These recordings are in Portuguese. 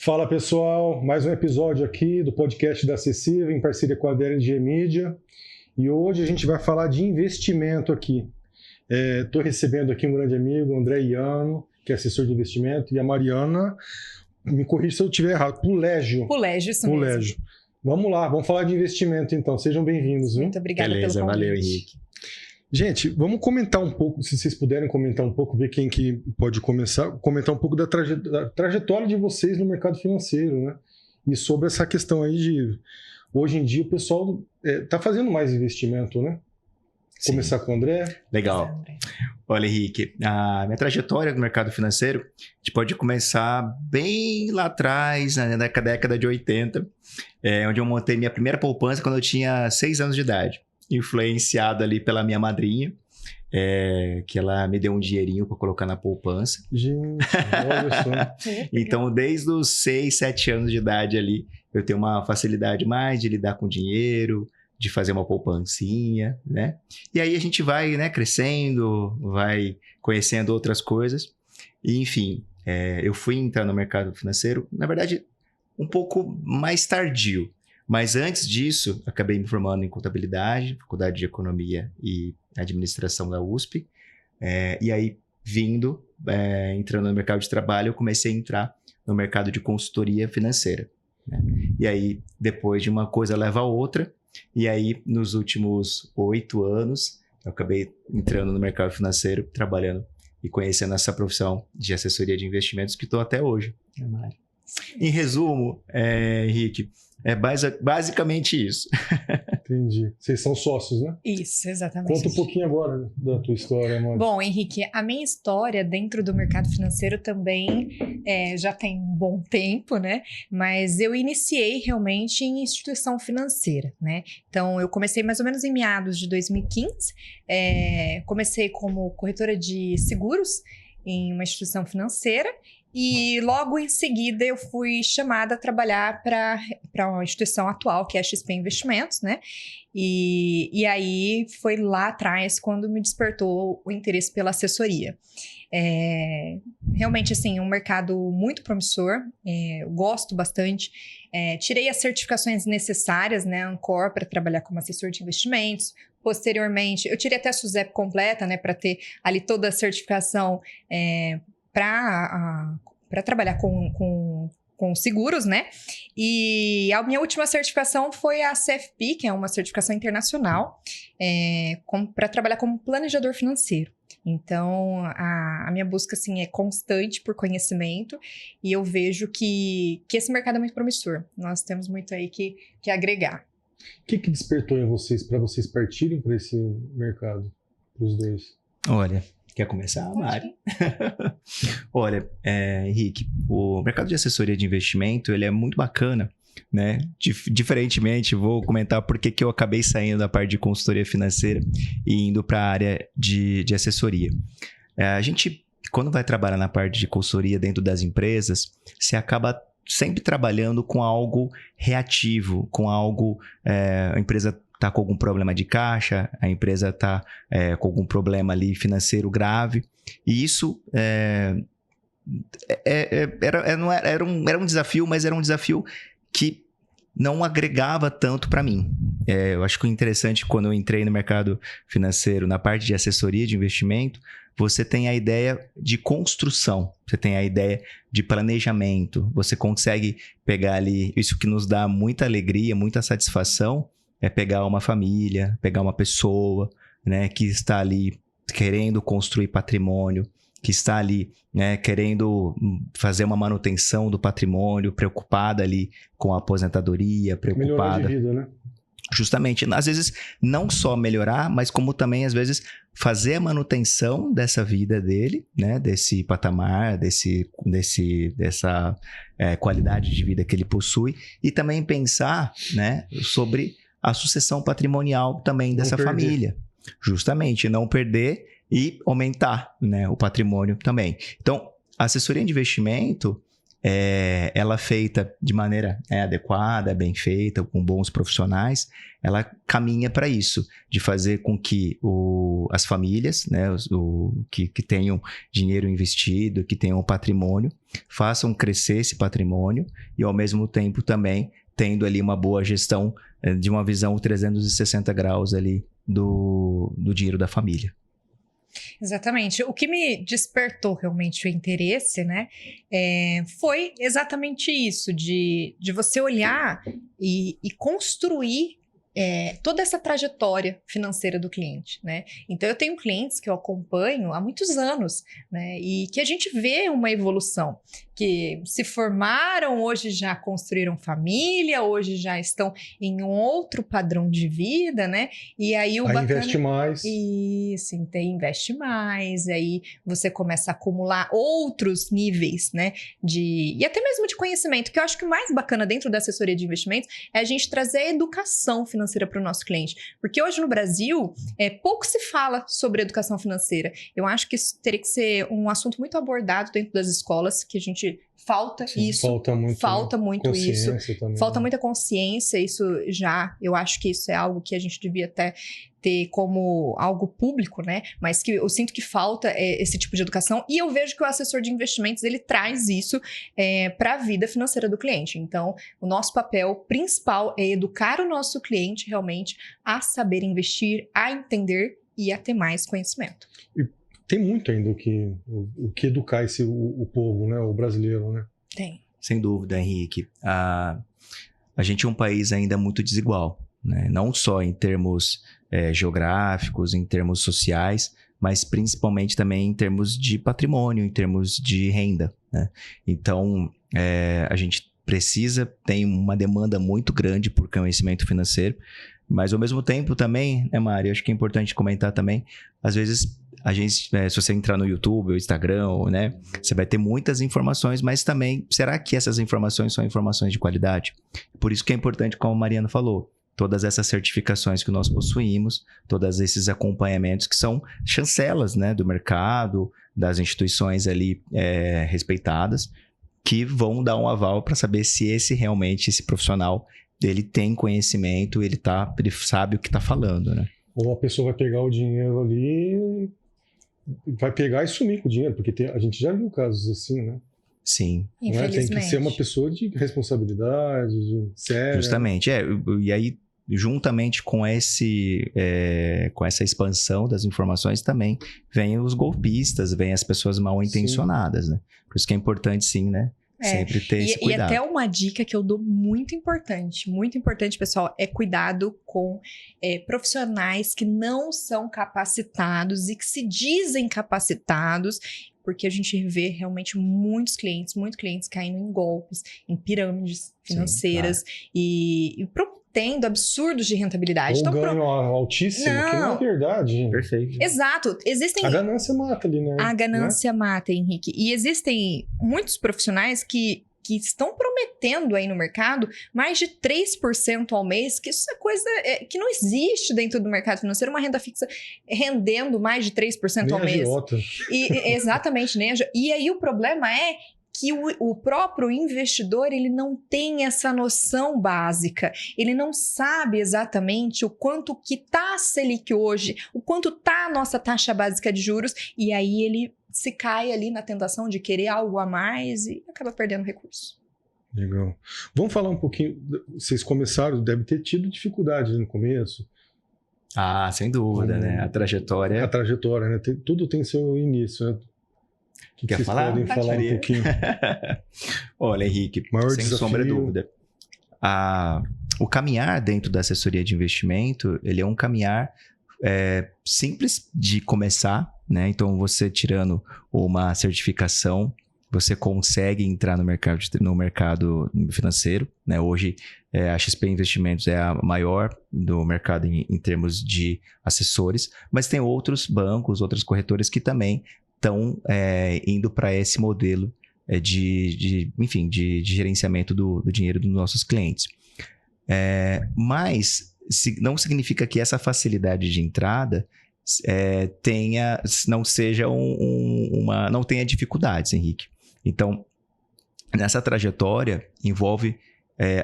Fala pessoal, mais um episódio aqui do podcast da Acessível em parceria com a DLG Media e hoje a gente vai falar de investimento aqui. Estou recebendo aqui um grande amigo, o André Iano, que é assessor de investimento, e a Mariana, me corrija se eu estiver errado, Pulégio, isso mesmo. Vamos lá, vamos falar de investimento então, sejam bem-vindos. Viu? Muito obrigada pelo convite. Valeu, Henrique. Gente, vamos comentar um pouco, se vocês puderem comentar um pouco, ver quem que pode começar, comentar um pouco da trajetória de vocês no mercado financeiro, né? E sobre essa questão aí de, hoje em dia o pessoal está fazendo mais investimento, né? Sim. Começar com o André. Legal. Olha, Henrique, a minha trajetória no mercado financeiro, a gente pode começar bem lá atrás, na década de 80, onde eu montei minha primeira poupança quando eu tinha 6 anos de idade. Influenciado ali pela minha madrinha, que ela me deu um dinheirinho para colocar na poupança. Gente, olha só. Então, desde os 6, 7 anos de idade ali, eu tenho uma facilidade mais de lidar com dinheiro, de fazer uma poupancinha, né? E aí a gente vai, né, crescendo, vai conhecendo outras coisas. E, enfim, eu fui entrar no mercado financeiro, na verdade, um pouco mais tardio. Mas antes disso, acabei me formando em contabilidade, faculdade de economia e administração da USP. E aí, entrando no mercado de trabalho, eu comecei a entrar no mercado de consultoria financeira, né? E aí, depois de uma coisa leva a outra, e aí, nos últimos 8 anos, eu acabei entrando no mercado financeiro, trabalhando e conhecendo essa profissão de assessoria de investimentos que estou até hoje. Em resumo, Henrique, basicamente isso. Entendi. Vocês são sócios, né? Isso, exatamente. Conta um pouquinho agora da tua história, amor. Bom, Henrique, a minha história dentro do mercado financeiro também já tem um bom tempo, né? Mas eu iniciei realmente em instituição financeira, né? Então, eu comecei mais ou menos em meados de 2015. Comecei como corretora de seguros em uma instituição financeira. E logo em seguida eu fui chamada a trabalhar para uma instituição atual, que é a XP Investimentos, né? E aí foi lá atrás quando me despertou o interesse pela assessoria. Realmente, assim, um mercado muito promissor, eu gosto bastante. Tirei as certificações necessárias, né, Ancor, para trabalhar como assessor de investimentos. Posteriormente, eu tirei até a SUSEP completa, né, para ter ali toda a certificação para trabalhar com seguros, né? E a minha última certificação foi a CFP, que é uma certificação internacional, para trabalhar como planejador financeiro. Então, a minha busca, assim, é constante por conhecimento e eu vejo que esse mercado é muito promissor. Nós temos muito aí que agregar. O que despertou em vocês, para vocês partirem para esse mercado, os dois? Olha, quer começar, Mari? Olha, Henrique, o mercado de assessoria de investimento, ele é muito bacana, né? Diferentemente, vou comentar por que eu acabei saindo da parte de consultoria financeira e indo para a área de assessoria. A gente, quando vai trabalhar na parte de consultoria dentro das empresas, se acaba sempre trabalhando com algo reativo, com algo... a empresa está com algum problema de caixa, a empresa está com algum problema ali financeiro grave. E isso era um desafio, mas era um desafio que não agregava tanto para mim. Eu acho que o interessante, quando eu entrei no mercado financeiro, na parte de assessoria de investimento, você tem a ideia de construção, você tem a ideia de planejamento, você consegue pegar ali, isso que nos dá muita alegria, muita satisfação, é pegar uma família, pegar uma pessoa, né, que está ali querendo construir patrimônio, que está ali, né, querendo fazer uma manutenção do patrimônio, preocupada ali com a aposentadoria, preocupada... Melhorar de vida, né? Justamente, às vezes, não só melhorar, mas como também, às vezes, fazer a manutenção dessa vida dele, né, desse patamar, dessa qualidade de vida que ele possui, e também pensar, né, sobre a sucessão patrimonial também dessa família. Justamente, não perder e aumentar, né, o patrimônio também. Então, a assessoria de investimento, ela feita de maneira adequada, bem feita, com bons profissionais, ela caminha para isso, de fazer com que as famílias, né, que tenham dinheiro investido, que tenham patrimônio, façam crescer esse patrimônio e, ao mesmo tempo, também tendo ali uma boa gestão de uma visão 360 graus ali do dinheiro da família. Exatamente. O que me despertou realmente o interesse, né, foi exatamente isso, de você olhar e construir toda essa trajetória financeira do cliente, né? Então, eu tenho clientes que eu acompanho há muitos anos, né? E que a gente vê uma evolução, que se formaram, hoje já construíram família, hoje já estão em um outro padrão de vida, né? E aí o bacana... investe mais. Isso, então investe mais, aí você começa a acumular outros níveis, né? E até mesmo de conhecimento, que eu acho que o mais bacana dentro da assessoria de investimentos é a gente trazer a educação financeira para o nosso cliente. Porque hoje no Brasil, pouco se fala sobre educação financeira. Eu acho que isso teria que ser um assunto muito abordado dentro das escolas, que a gente falta isso. Falta muito isso. Também. Falta muita consciência. Isso eu acho que isso é algo que a gente devia até ter como algo público, né? Mas que eu sinto que falta esse tipo de educação, e eu vejo que o assessor de investimentos, ele traz isso para a vida financeira do cliente. Então, o nosso papel principal é educar o nosso cliente realmente a saber investir, a entender e a ter mais conhecimento. E tem muito ainda o que educar o povo, né? O brasileiro, né? Tem. Sem dúvida, Henrique. A gente é um país ainda muito desigual, né? Não só em termos geográficos, em termos sociais, mas principalmente também em termos de patrimônio, em termos de renda, né? Então, a gente tem uma demanda muito grande por conhecimento financeiro, mas ao mesmo tempo também, né, Mari, acho que é importante comentar também, às vezes a gente, se você entrar no YouTube ou Instagram, né, você vai ter muitas informações, mas também, será que essas informações são informações de qualidade? Por isso que é importante, como a Mariana falou, todas essas certificações que nós possuímos, todos esses acompanhamentos que são chancelas, né, do mercado, das instituições ali respeitadas, que vão dar um aval para saber se esse profissional, ele tem conhecimento, ele sabe o que está falando, né? Ou a pessoa vai pegar o dinheiro ali, vai pegar e sumir com o dinheiro, porque a gente já viu casos assim, né? Sim. Infelizmente. Tem que ser uma pessoa de responsabilidade, de séria. Justamente, e aí, juntamente com essa expansão das informações, também vem os golpistas, vem as pessoas mal intencionadas, né? Por isso que é importante, sim, né? Sempre ter esse cuidado. E até uma dica que eu dou muito importante, pessoal, é cuidado com profissionais que não são capacitados e que se dizem capacitados, porque a gente vê realmente muitos clientes caindo em golpes, em pirâmides financeiras. Sim, claro. E tendo absurdos de rentabilidade. Ou ganho altíssimo, que não é verdade. Perfeito. Exato. A ganância mata ali, né? A ganância mata, Henrique. E existem muitos profissionais que estão prometendo aí no mercado mais de 3% ao mês, que isso é coisa que não existe dentro do mercado financeiro, uma renda fixa rendendo mais de 3% ao mês. Exatamente, né? E aí o problema é que o próprio investidor, ele não tem essa noção básica, ele não sabe exatamente o quanto que está a Selic hoje, o quanto está a nossa taxa básica de juros, e aí ele se cai ali na tentação de querer algo a mais e acaba perdendo recurso. Legal. Vamos falar um pouquinho, vocês começaram, deve ter tido dificuldade no começo. Ah, sem dúvida, né? A trajetória, né? Tudo tem seu início, né? Que quer vocês falar? podem falar um pouquinho? Olha, Henrique, sem sombra de dúvida, o caminhar dentro da assessoria de investimento, ele é um caminhar simples de começar, né? Então, você tirando uma certificação, você consegue entrar no mercado financeiro, né? Hoje, a XP Investimentos é a maior do mercado em termos de assessores, mas tem outros bancos, outras corretoras que também estão indo para esse modelo de gerenciamento do dinheiro dos nossos clientes. Mas não significa que essa facilidade de entrada não tenha dificuldades, Henrique. Então, nessa trajetória envolve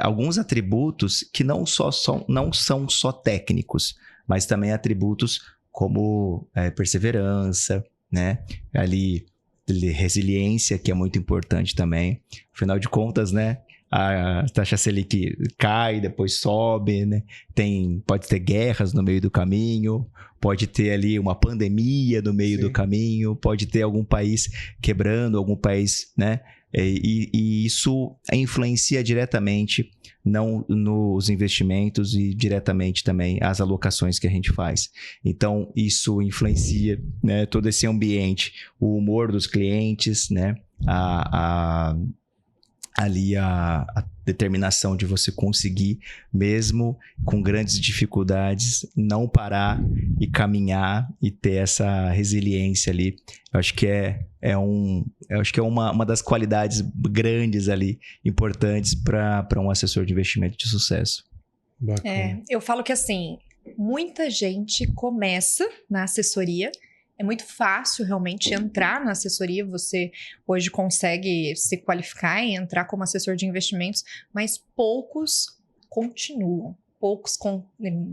alguns atributos que não são só técnicos, mas também atributos como perseverança, né? Ali, resiliência, que é muito importante também. Afinal de contas, né? A taxa Selic cai, depois sobe, né? Pode ter guerras no meio do caminho, pode ter ali uma pandemia no meio do caminho, pode ter algum país quebrando, algum país, né? E isso influencia diretamente não nos investimentos e diretamente também as alocações que a gente faz. Então, isso influencia, né, todo esse ambiente, o humor dos clientes, né? Ali a determinação de você conseguir, mesmo com grandes dificuldades, não parar e caminhar e ter essa resiliência ali. Eu acho que é uma das qualidades grandes ali, importantes para um assessor de investimento de sucesso. Bacana. Eu falo que assim, muita gente começa na assessoria. É muito fácil realmente entrar na assessoria, você hoje consegue se qualificar e entrar como assessor de investimentos, mas poucos continuam. Poucos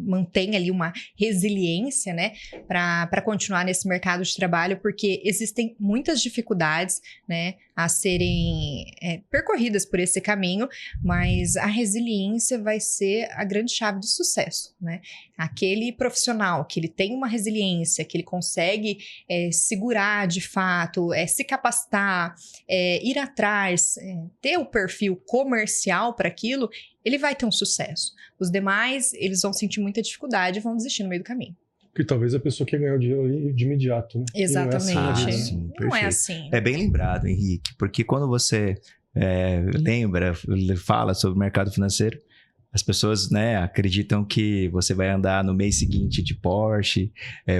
mantêm ali uma resiliência, né, para continuar nesse mercado de trabalho, porque existem muitas dificuldades, né, a serem percorridas por esse caminho, mas a resiliência vai ser a grande chave do sucesso, né? Aquele profissional que ele tem uma resiliência, que ele consegue segurar de fato, se capacitar, ir atrás, ter o perfil comercial para aquilo, ele vai ter um sucesso. Os demais, eles vão sentir muita dificuldade e vão desistir no meio do caminho. Porque talvez a pessoa quer ganhar o dinheiro de imediato, né? Exatamente. Sim, não é assim. É bem lembrado, Henrique, porque quando você fala sobre o mercado financeiro, as pessoas, né, acreditam que você vai andar no mês seguinte de Porsche,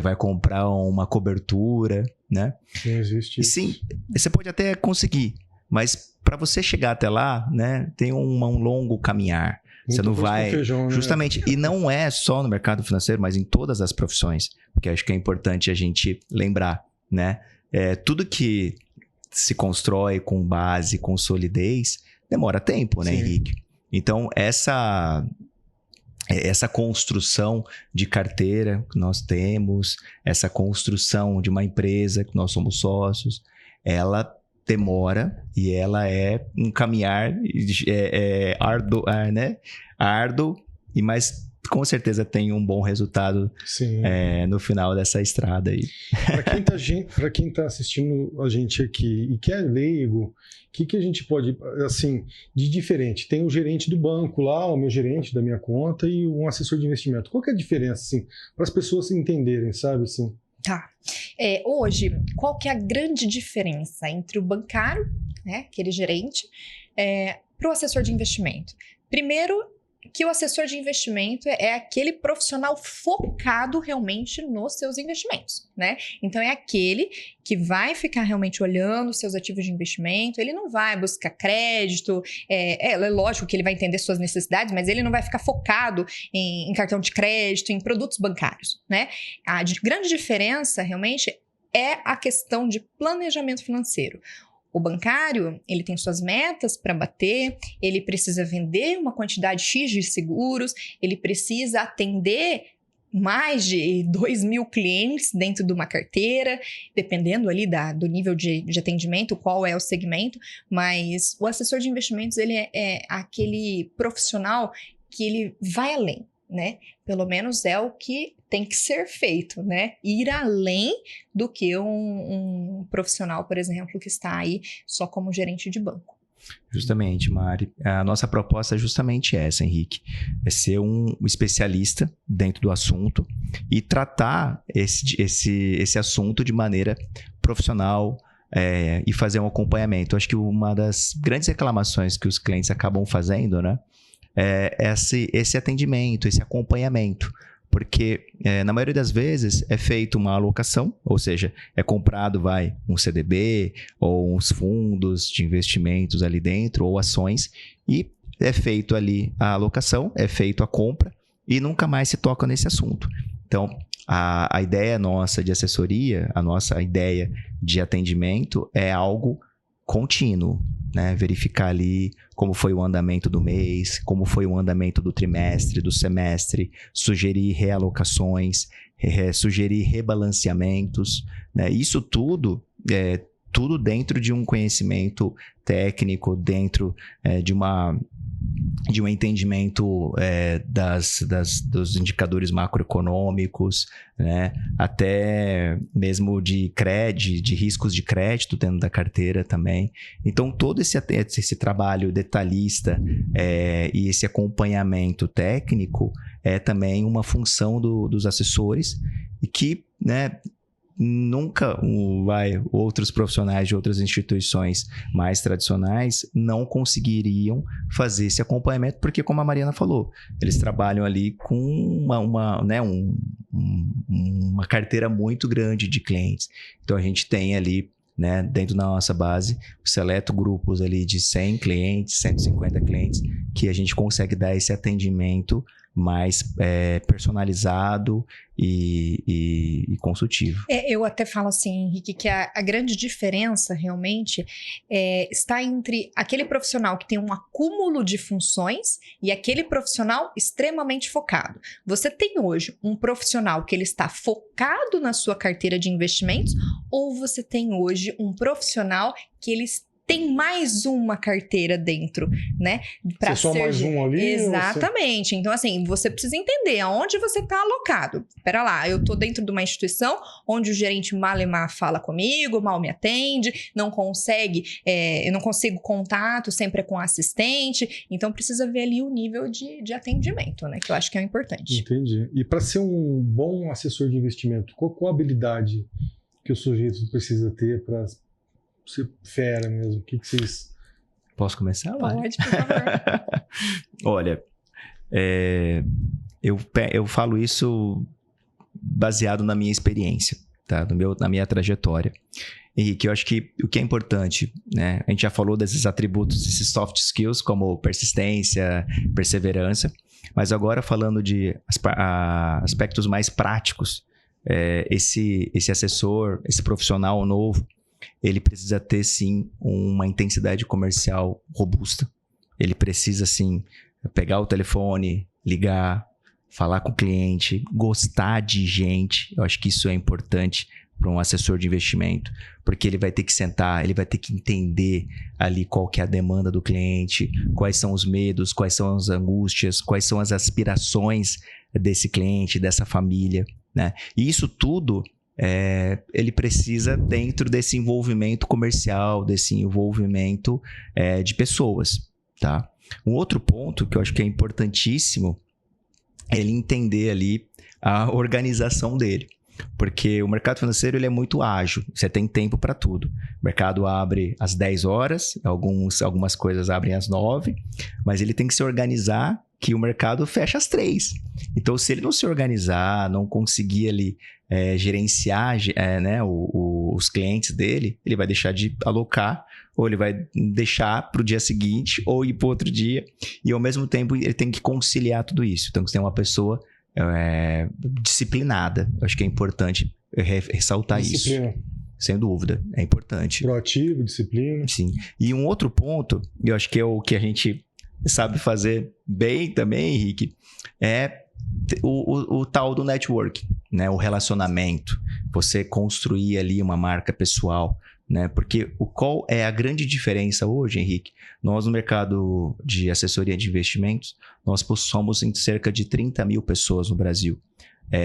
vai comprar uma cobertura, né? Não existe isso. E sim, você pode até conseguir, mas para você chegar até lá, né, tem um longo caminhar. Você não vai... Feijão, né? Justamente, e não é só no mercado financeiro, mas em todas as profissões, porque acho que é importante a gente lembrar, né? Tudo que se constrói com base, com solidez, demora tempo, né, Henrique? Então, essa construção de carteira que nós temos, essa construção de uma empresa que nós somos sócios, ela demora e ela é um caminhar árduo, né? Árduo, mas com certeza tem um bom resultado no final dessa estrada aí. Para quem está assistindo a gente aqui e que é leigo, o que a gente pode, assim, de diferente? Tem o gerente do banco lá, o meu gerente da minha conta e um assessor de investimento. Qual que é a diferença, assim, para as pessoas entenderem, sabe, assim? Tá. Hoje, qual que é a grande diferença entre o bancário, né, aquele gerente, para o assessor de investimento? Primeiro, que o assessor de investimento é aquele profissional focado realmente nos seus investimentos, né? Então, é aquele que vai ficar realmente olhando os seus ativos de investimento, ele não vai buscar crédito, é lógico que ele vai entender suas necessidades, mas ele não vai ficar focado em cartão de crédito, em produtos bancários, né? A grande diferença, realmente, é a questão de planejamento financeiro. O bancário, ele tem suas metas para bater, ele precisa vender uma quantidade X de seguros, ele precisa atender mais de 2.000 clientes dentro de uma carteira, dependendo ali do nível de atendimento, qual é o segmento, mas o assessor de investimentos, ele é aquele profissional que ele vai além, né? Pelo menos é o que tem que ser feito, né? Ir além do que um profissional, por exemplo, que está aí só como gerente de banco. Justamente, Mari. A nossa proposta é justamente essa, Henrique. É ser um especialista dentro do assunto e tratar esse assunto de maneira profissional e fazer um acompanhamento. Acho que uma das grandes reclamações que os clientes acabam fazendo, né? Esse atendimento, esse acompanhamento. Porque, na maioria das vezes, é feita uma alocação, ou seja, é comprado, um CDB ou uns fundos de investimentos ali dentro, ou ações, e é feito ali a alocação, é feito a compra, e nunca mais se toca nesse assunto. Então, a ideia nossa de assessoria, a nossa ideia de atendimento é algo contínuo, né? Verificar ali como foi o andamento do mês, como foi o andamento do trimestre, do semestre, sugerir realocações, sugerir rebalanceamentos, né? Isso tudo tudo dentro de um conhecimento técnico, dentro de um entendimento dos indicadores macroeconômicos, né? Até mesmo de riscos de crédito dentro da carteira também. Então, todo esse trabalho detalhista e esse acompanhamento técnico é também uma função dos assessores e que, né, nunca outros profissionais de outras instituições mais tradicionais não conseguiriam fazer esse acompanhamento, porque, como a Mariana falou, eles trabalham ali com uma carteira muito grande de clientes. Então, a gente tem ali, né, dentro da nossa base, seleto grupos ali de 100 clientes, 150 clientes, que a gente consegue dar esse atendimento mais personalizado e consultivo. Eu até falo assim, Henrique, que a grande diferença realmente está entre aquele profissional que tem um acúmulo de funções e aquele profissional extremamente focado. Você tem hoje um profissional que ele está focado na sua carteira de investimentos, ou você tem hoje um profissional que ele tem mais uma carteira dentro, né? Pra ser só mais um ali? Exatamente. Então, assim, você precisa entender aonde você está alocado. Espera lá, eu estou dentro de uma instituição onde o gerente mal e mal fala comigo, mal me atende, não consegue, eu não consigo contato, sempre é com assistente. Então, precisa ver ali o nível de atendimento, né? Que eu acho que é o importante. Entendi. E para ser um bom assessor de investimento, qual a habilidade que o sujeito precisa ter para ser fera mesmo? O que vocês... Posso começar? Pode, por favor. Olha, eu falo isso baseado na minha experiência, tá? Na minha trajetória. Henrique, eu acho que o que é importante, né? A gente já falou desses atributos, esses soft skills, como persistência, perseverança, mas agora falando de aspectos mais práticos, esse assessor, esse profissional novo, ele precisa ter, sim, uma intensidade comercial robusta. Ele precisa, sim, pegar o telefone, ligar, falar com o cliente, gostar de gente. Eu acho que isso é importante para um assessor de investimento, porque ele vai ter que sentar, ele vai ter que entender ali qual que é a demanda do cliente, quais são os medos, quais são as angústias, quais são as aspirações desse cliente, dessa família, né? E isso tudo... ele precisa dentro desse envolvimento comercial, desse envolvimento de pessoas, tá? Um outro ponto que eu acho que é importantíssimo é ele entender ali a organização dele, porque o mercado financeiro ele é muito ágil, você tem tempo para tudo. O mercado abre às 10 horas, algumas coisas abrem às 9, mas ele tem que se organizar que o mercado fecha às 3. Então, se ele não se organizar, não conseguir ali gerenciar né, os clientes dele, ele vai deixar de alocar, ou ele vai deixar para o dia seguinte, ou ir para outro dia, e ao mesmo tempo ele tem que conciliar tudo isso. Então, você tem uma pessoa disciplinada. Eu acho que é importante ressaltar Disciplina. Isso. Sem dúvida, é importante. Proativo, disciplina. Sim. E um outro ponto, eu acho que é o que a gente sabe fazer bem também, Henrique, é o tal do networking, né? O relacionamento, você construir ali uma marca pessoal, né? Porque qual é a grande diferença hoje, Henrique? Nós no mercado de assessoria de investimentos, nós somos em cerca de 30 mil pessoas no Brasil.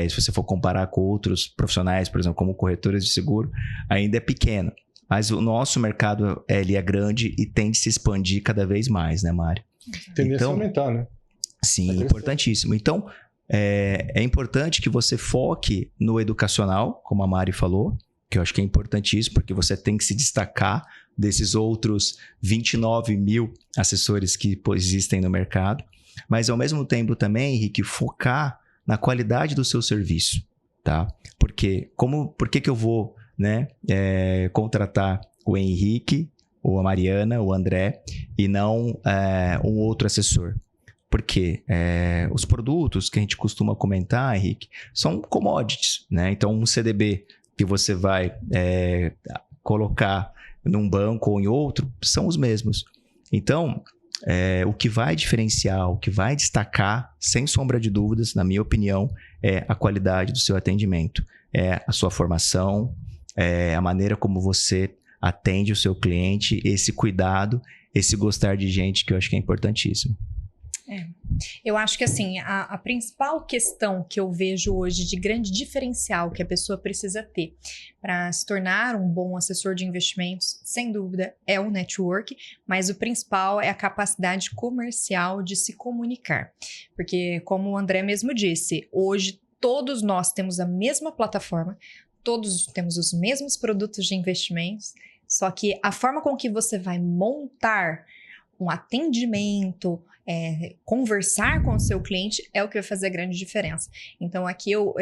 Se você for comparar com outros profissionais, por exemplo, como corretores de seguro, ainda é pequeno. Mas o nosso mercado ele é grande e tem de se expandir cada vez mais, né, Mário? Tendência a aumentar, né? Sim, importantíssimo. Então, é importante que você foque no educacional, como a Mari falou, que eu acho que é importantíssimo, porque você tem que se destacar desses outros 29 mil assessores que existem no mercado. Mas, ao mesmo tempo também, Henrique, focar na qualidade do seu serviço, tá? Porque por que eu vou, né, contratar o Henrique, ou a Mariana, o André, e não um outro assessor? Porque os produtos que a gente costuma comentar, Henrique, são commodities, né? Então, um CDB que você vai colocar num banco ou em outro, são os mesmos. Então, o que vai diferenciar, o que vai destacar, sem sombra de dúvidas, na minha opinião, é a qualidade do seu atendimento, é a sua formação, é a maneira como você atende o seu cliente, esse cuidado, esse gostar de gente, que eu acho que é importantíssimo. Eu acho que assim, a principal questão que eu vejo hoje de grande diferencial que a pessoa precisa ter para se tornar um bom assessor de investimentos, sem dúvida, é o network, mas o principal é a capacidade comercial de se comunicar. Porque, como o André mesmo disse, hoje todos nós temos a mesma plataforma, todos temos os mesmos produtos de investimentos, só que a forma com que você vai montar um atendimento, conversar com o seu cliente é o que vai fazer a grande diferença. Então, aqui o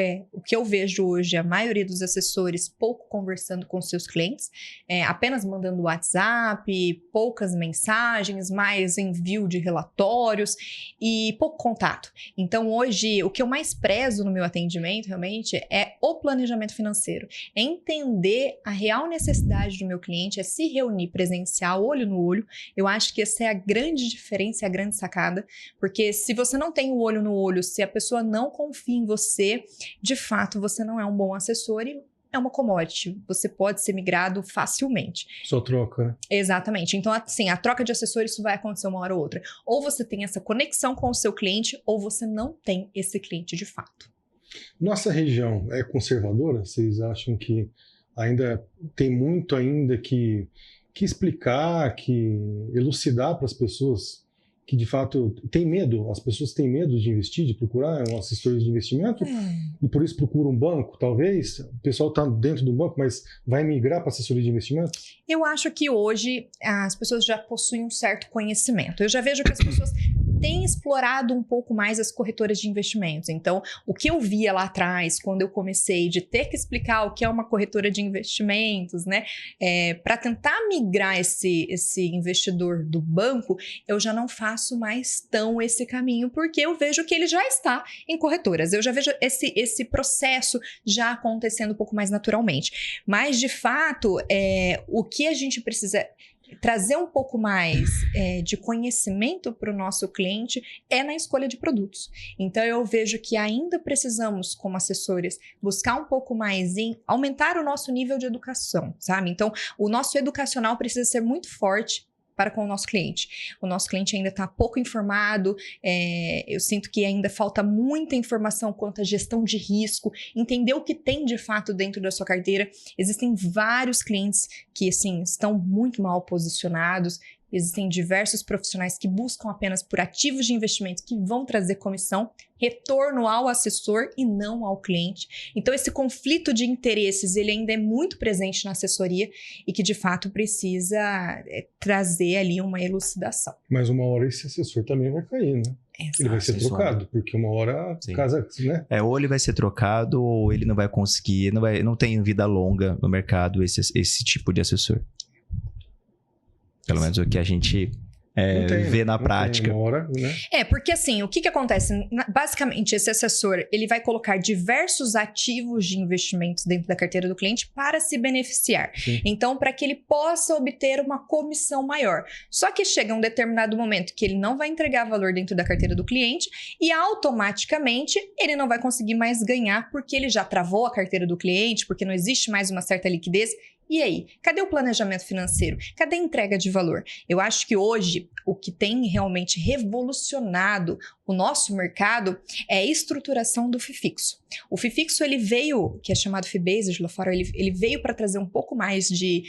que eu vejo hoje, a maioria dos assessores pouco conversando com seus clientes, apenas mandando WhatsApp, poucas mensagens, mais envio de relatórios e pouco contato. Então, hoje, o que eu mais prezo no meu atendimento, realmente, é o planejamento financeiro. É entender a real necessidade do meu cliente, é se reunir presencial, olho no olho. Eu acho que essa é a grande diferença, a grande sacada, porque se você não tem o olho no olho, se a pessoa não confia em você, de fato você não é um bom assessor e é uma commodity, você pode ser migrado facilmente. Só troca, né? Exatamente. Então, assim, a troca de assessores, isso vai acontecer uma hora ou outra. Ou você tem essa conexão com o seu cliente, ou você não tem esse cliente de fato. Nossa região é conservadora? Vocês acham que ainda tem muito ainda que explicar, que elucidar para as pessoas que de fato tem medo, as pessoas têm medo de investir, de procurar um assessor de investimento e por isso procura um banco, talvez? O pessoal está dentro do banco, mas vai migrar para assessoria de investimento? Eu acho que hoje as pessoas já possuem um certo conhecimento. Eu já vejo que as pessoas têm explorado um pouco mais as corretoras de investimentos. Então, o que eu via lá atrás, quando eu comecei de ter que explicar o que é uma corretora de investimentos, né, para tentar migrar esse investidor do banco, eu já não faço mais tão esse caminho, porque eu vejo que ele já está em corretoras. Eu já vejo esse processo já acontecendo um pouco mais naturalmente. Mas, de fato, o que a gente precisa trazer um pouco mais de conhecimento para o nosso cliente é na escolha de produtos. Então, eu vejo que ainda precisamos, como assessores, buscar um pouco mais em aumentar o nosso nível de educação, sabe? Então, o nosso educacional precisa ser muito forte para com o nosso cliente. O nosso cliente ainda está pouco informado, eu sinto que ainda falta muita informação quanto à gestão de risco, entender o que tem de fato dentro da sua carteira. Existem vários clientes que, assim, estão muito mal posicionados. Existem diversos profissionais que buscam apenas por ativos de investimento que vão trazer comissão, retorno ao assessor e não ao cliente. Então, esse conflito de interesses, ele ainda é muito presente na assessoria e que, de fato, precisa trazer ali uma elucidação. Mas uma hora esse assessor também vai cair, né? Ele vai ser trocado, porque uma hora casa, né? Ou ele vai ser trocado ou ele não vai conseguir, não tem vida longa no mercado esse tipo de assessor. Pelo menos o que a gente vê na prática. Tem uma hora, né? Porque assim, o que acontece? Basicamente, esse assessor, ele vai colocar diversos ativos de investimentos dentro da carteira do cliente para se beneficiar. Sim. Então, para que ele possa obter uma comissão maior. Só que chega um determinado momento que ele não vai entregar valor dentro da carteira do cliente e automaticamente ele não vai conseguir mais ganhar porque ele já travou a carteira do cliente, porque não existe mais uma certa liquidez. E aí, cadê o planejamento financeiro? Cadê a entrega de valor? Eu acho que hoje o que tem realmente revolucionado o nosso mercado é a estruturação do FII fixo. O FII fixo, ele veio, que é chamado FII-based lá fora, ele veio para trazer um pouco mais de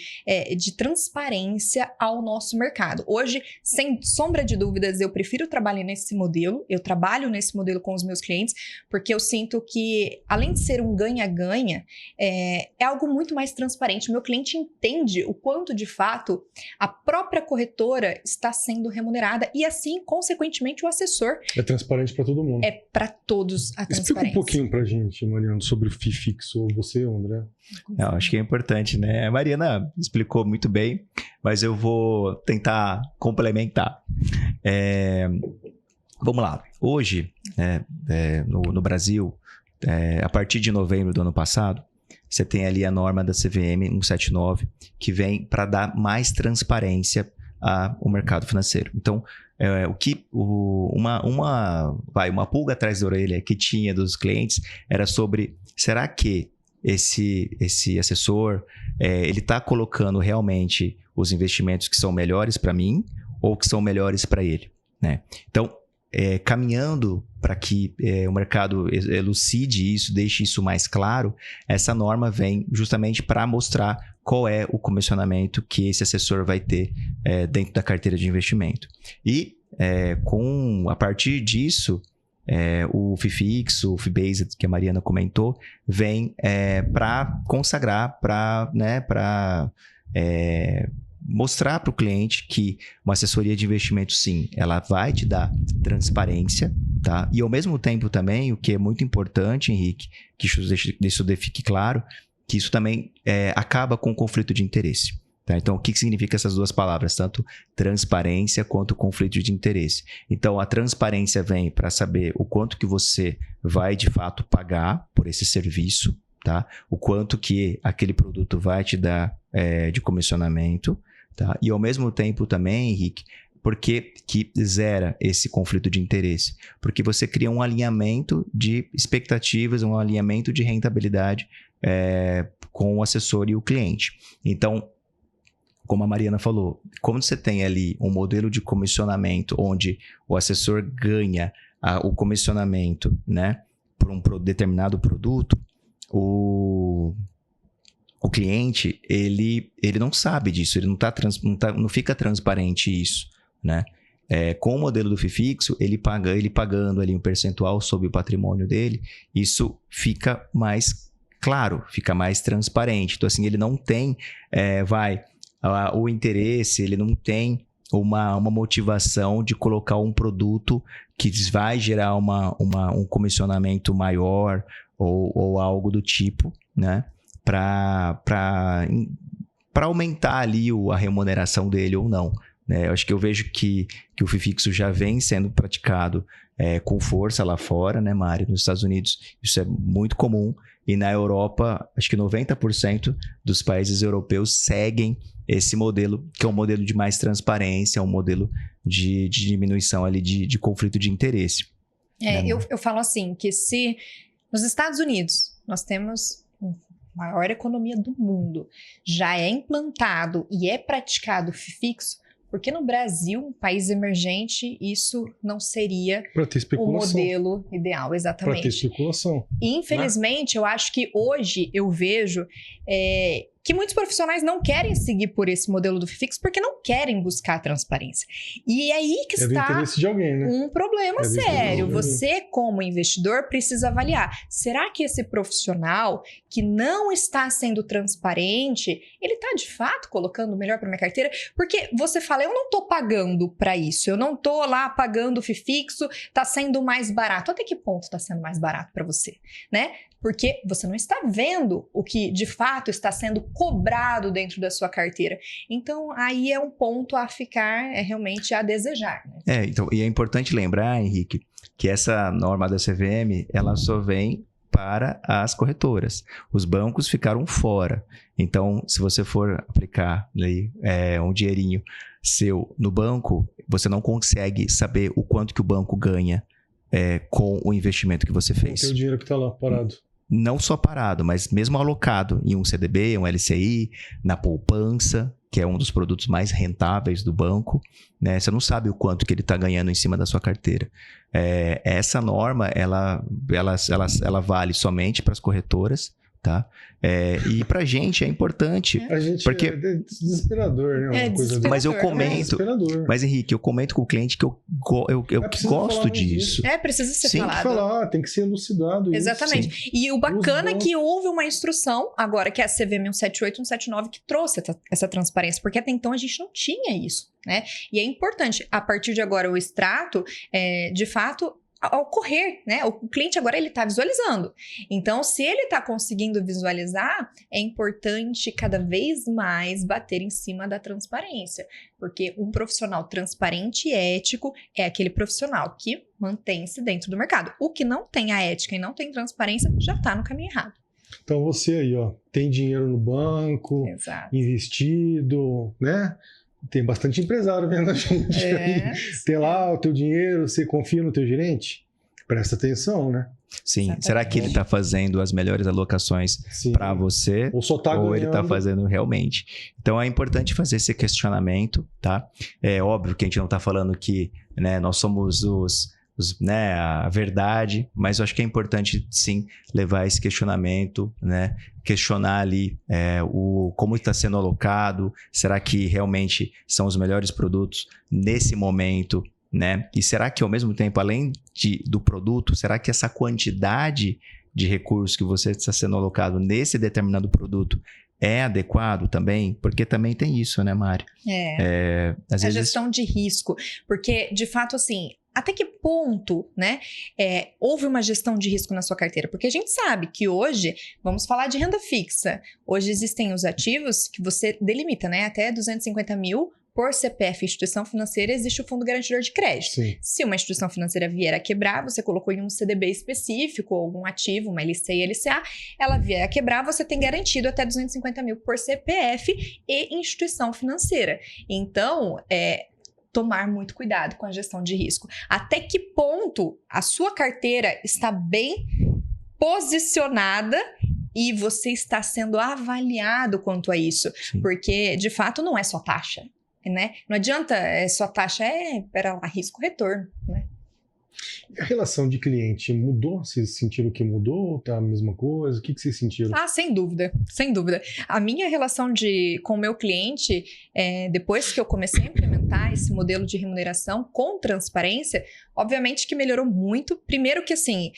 transparência ao nosso mercado. Hoje, sem sombra de dúvidas, eu prefiro trabalhar nesse modelo, eu trabalho nesse modelo com os meus clientes, porque eu sinto que, além de ser um ganha-ganha, é algo muito mais transparente. O meu cliente entende o quanto, de fato, a própria corretora está sendo remunerada e, assim, consequentemente, o assessor. É transparente para todo mundo. É para todos a transparência. Explica um pouquinho para a gente, Mariana, sobre o FII fixo, ou você, André. Não, acho que é importante, né? A Mariana explicou muito bem, mas eu vou tentar complementar. Vamos lá. Hoje, no Brasil, a partir de novembro do ano passado, você tem ali a norma da CVM 179, que vem para dar mais transparência ao mercado financeiro. Então, uma pulga atrás da orelha que tinha dos clientes era sobre, será que esse assessor, ele está colocando realmente os investimentos que são melhores para mim ou que são melhores para ele, né? Então, caminhando para que o mercado elucide isso, deixe isso mais claro, essa norma vem justamente para mostrar qual é o comissionamento que esse assessor vai ter dentro da carteira de investimento. E a partir disso, o FIFIX, o FIBASED, que a Mariana comentou, vem para consagrar, para mostrar para o cliente que uma assessoria de investimento, sim, ela vai te dar transparência, tá? E ao mesmo tempo também, o que é muito importante, Henrique, que isso fique claro, que isso também acaba com o conflito de interesse. Tá? Então, o que significa essas duas palavras? Tanto transparência quanto conflito de interesse. Então, a transparência vem para saber o quanto que você vai, de fato, pagar por esse serviço, tá? O quanto que aquele produto vai te dar de comissionamento, tá? E, ao mesmo tempo também, Henrique, por que zera esse conflito de interesse? Porque você cria um alinhamento de expectativas, um alinhamento de rentabilidade com o assessor e o cliente. Então, como a Mariana falou, como você tem ali um modelo de comissionamento onde o assessor ganha o comissionamento, né, por um determinado produto, o cliente, ele não sabe disso, ele não fica transparente isso, né? Com o modelo do FIFIX, ele pagando ali um percentual sobre o patrimônio dele, isso fica mais claro, fica mais transparente. Então, assim, ele não tem, o interesse, ele não tem uma motivação de colocar um produto que vai gerar um comissionamento maior ou algo do tipo, né? Para aumentar ali a remuneração dele ou não. Né? Eu vejo que o FIFIX já vem sendo praticado com força lá fora, né, Mário? Nos Estados Unidos isso é muito comum e na Europa, acho que 90% dos países europeus seguem esse modelo, que é um modelo de mais transparência, um modelo de diminuição ali de conflito de interesse. Né? Eu falo assim, que se nos Estados Unidos nós temos a maior economia do mundo, já é implantado e é praticado o FIFIX, porque no Brasil, um país emergente, isso não seria o modelo ideal, exatamente. Para ter especulação. E, infelizmente, eu acho que hoje eu vejo que muitos profissionais não querem seguir por esse modelo do FIFIX porque não querem buscar transparência. E é aí que está interesse de alguém, né? Um problema sério. Você, como investidor, precisa avaliar. Será que esse profissional que não está sendo transparente, ele está de fato colocando o melhor para minha carteira? Porque você fala, eu não estou pagando para isso, eu não estou lá pagando o FIFIX, está sendo mais barato. Até que ponto está sendo mais barato para você, né? Porque você não está vendo o que de fato está sendo cobrado dentro da sua carteira. Então, aí é um ponto a ficar realmente a desejar. Né? Então, e é importante lembrar, Henrique, que essa norma da CVM, ela só vem para as corretoras. Os bancos ficaram fora. Então, se você for aplicar um dinheirinho seu no banco, você não consegue saber o quanto que o banco ganha com o investimento que você fez. Tem o dinheiro que está lá parado. Não só parado, mas mesmo alocado em um CDB, um LCI, na poupança, que é um dos produtos mais rentáveis do banco, né? Você não sabe o quanto que ele está ganhando em cima da sua carteira. Essa norma, ela vale somente para as corretoras, tá? E pra gente é importante. A gente porque... é desesperador, né? Desesperador. Mas eu comento. Mas, Henrique, eu comento com o cliente que eu gosto disso. Precisa ser falado. Tem que falar, tem que ser elucidado. Exatamente. Isso. E o bacana é que houve uma instrução, agora que é a CVM 178, 179, que trouxe essa transparência, porque até então a gente não tinha isso, né? E é importante, a partir de agora, o extrato, de fato, ocorrer, né? O cliente agora ele está visualizando. Então, se ele está conseguindo visualizar, é importante cada vez mais bater em cima da transparência, porque um profissional transparente e ético é aquele profissional que mantém-se dentro do mercado. O que não tem a ética e não tem transparência já está no caminho errado. Então você aí, ó, tem dinheiro no banco, Exato. investido, né? Tem bastante empresário vendo a gente aí. Tem lá o teu dinheiro, você confia no teu gerente? Presta atenção, né? Sim. Exatamente. Será que ele está fazendo as melhores alocações para você? Ou só tá Ou ele está ganhando. fazendo realmente? Então é importante fazer esse questionamento, tá? É óbvio que a gente não está falando que, né, nós somos né, a verdade, mas eu acho que é importante sim levar esse questionamento, né? Questionar ali como está sendo alocado, será que realmente são os melhores produtos nesse momento, né? E será que ao mesmo tempo, além do produto, será que essa quantidade de recursos que você está sendo alocado nesse determinado produto é adequado também? Porque também tem isso, né, Mari? Às vezes... gestão de risco, porque de fato assim, até que ponto, né, houve uma gestão de risco na sua carteira? Porque a gente sabe que hoje, vamos falar de renda fixa, hoje existem os ativos que você delimita, né, até 250 mil por CPF instituição financeira, existe o fundo garantidor de crédito. Sim. Se uma instituição financeira vier a quebrar, você colocou em um CDB específico, ou algum ativo, uma LC e LCA, ela vier a quebrar, você tem garantido até 250 mil por CPF e instituição financeira. Então, tomar muito cuidado com a gestão de risco. Até que ponto a sua carteira está bem posicionada e você está sendo avaliado quanto a isso? Sim. Porque, de fato, não é só taxa, né? Não adianta, só taxa, pera lá, risco-retorno, né? A relação de cliente mudou? Vocês sentiram que mudou? Tá a mesma coisa? O que vocês sentiram? Ah, sem dúvida, sem dúvida. A minha relação com o meu cliente, depois que eu comecei a implementar esse modelo de remuneração com transparência, obviamente que melhorou muito. Primeiro que, assim,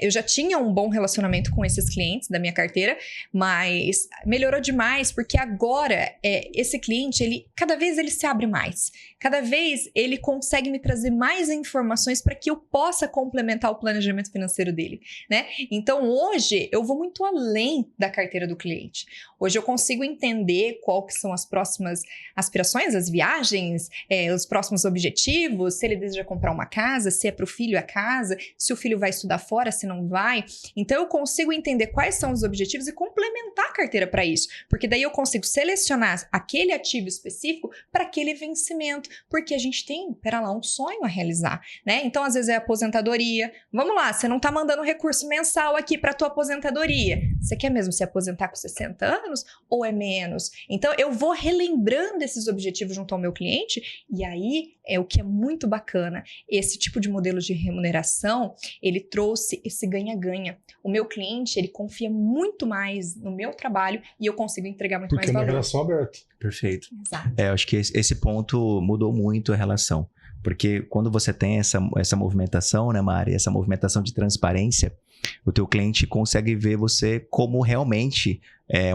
eu já tinha um bom relacionamento com esses clientes da minha carteira, mas melhorou demais porque agora esse cliente, cada vez ele se abre mais. Cada vez ele consegue me trazer mais informações para que eu possa complementar o planejamento financeiro dele, né? Então, hoje, eu vou muito além da carteira do cliente. Hoje, eu consigo entender qual que são as próximas aspirações, as viagens, os próximos objetivos, se ele deseja comprar uma casa, se é para o filho a casa, se o filho vai estudar fora, se não vai. Então, eu consigo entender quais são os objetivos e complementar a carteira para isso, porque daí eu consigo selecionar aquele ativo específico para aquele vencimento, porque a gente tem, um sonho a realizar, né? Então, às vezes é aposentadoria. Vamos lá, você não está mandando recurso mensal aqui para a tua aposentadoria. Você quer mesmo se aposentar com 60 anos ou é menos? Então, eu vou relembrando esses objetivos junto ao meu cliente e aí é o que é muito bacana. Esse tipo de modelo de remuneração, ele trouxe esse ganha-ganha. O meu cliente, ele confia muito mais no meu trabalho e eu consigo entregar muito Porque mais é uma valor. relação aberta. Perfeito. Exato. Eu acho que esse ponto mudou muito a relação. Porque quando você tem essa movimentação, né, Mari? Essa movimentação de transparência, o teu cliente consegue ver você como realmente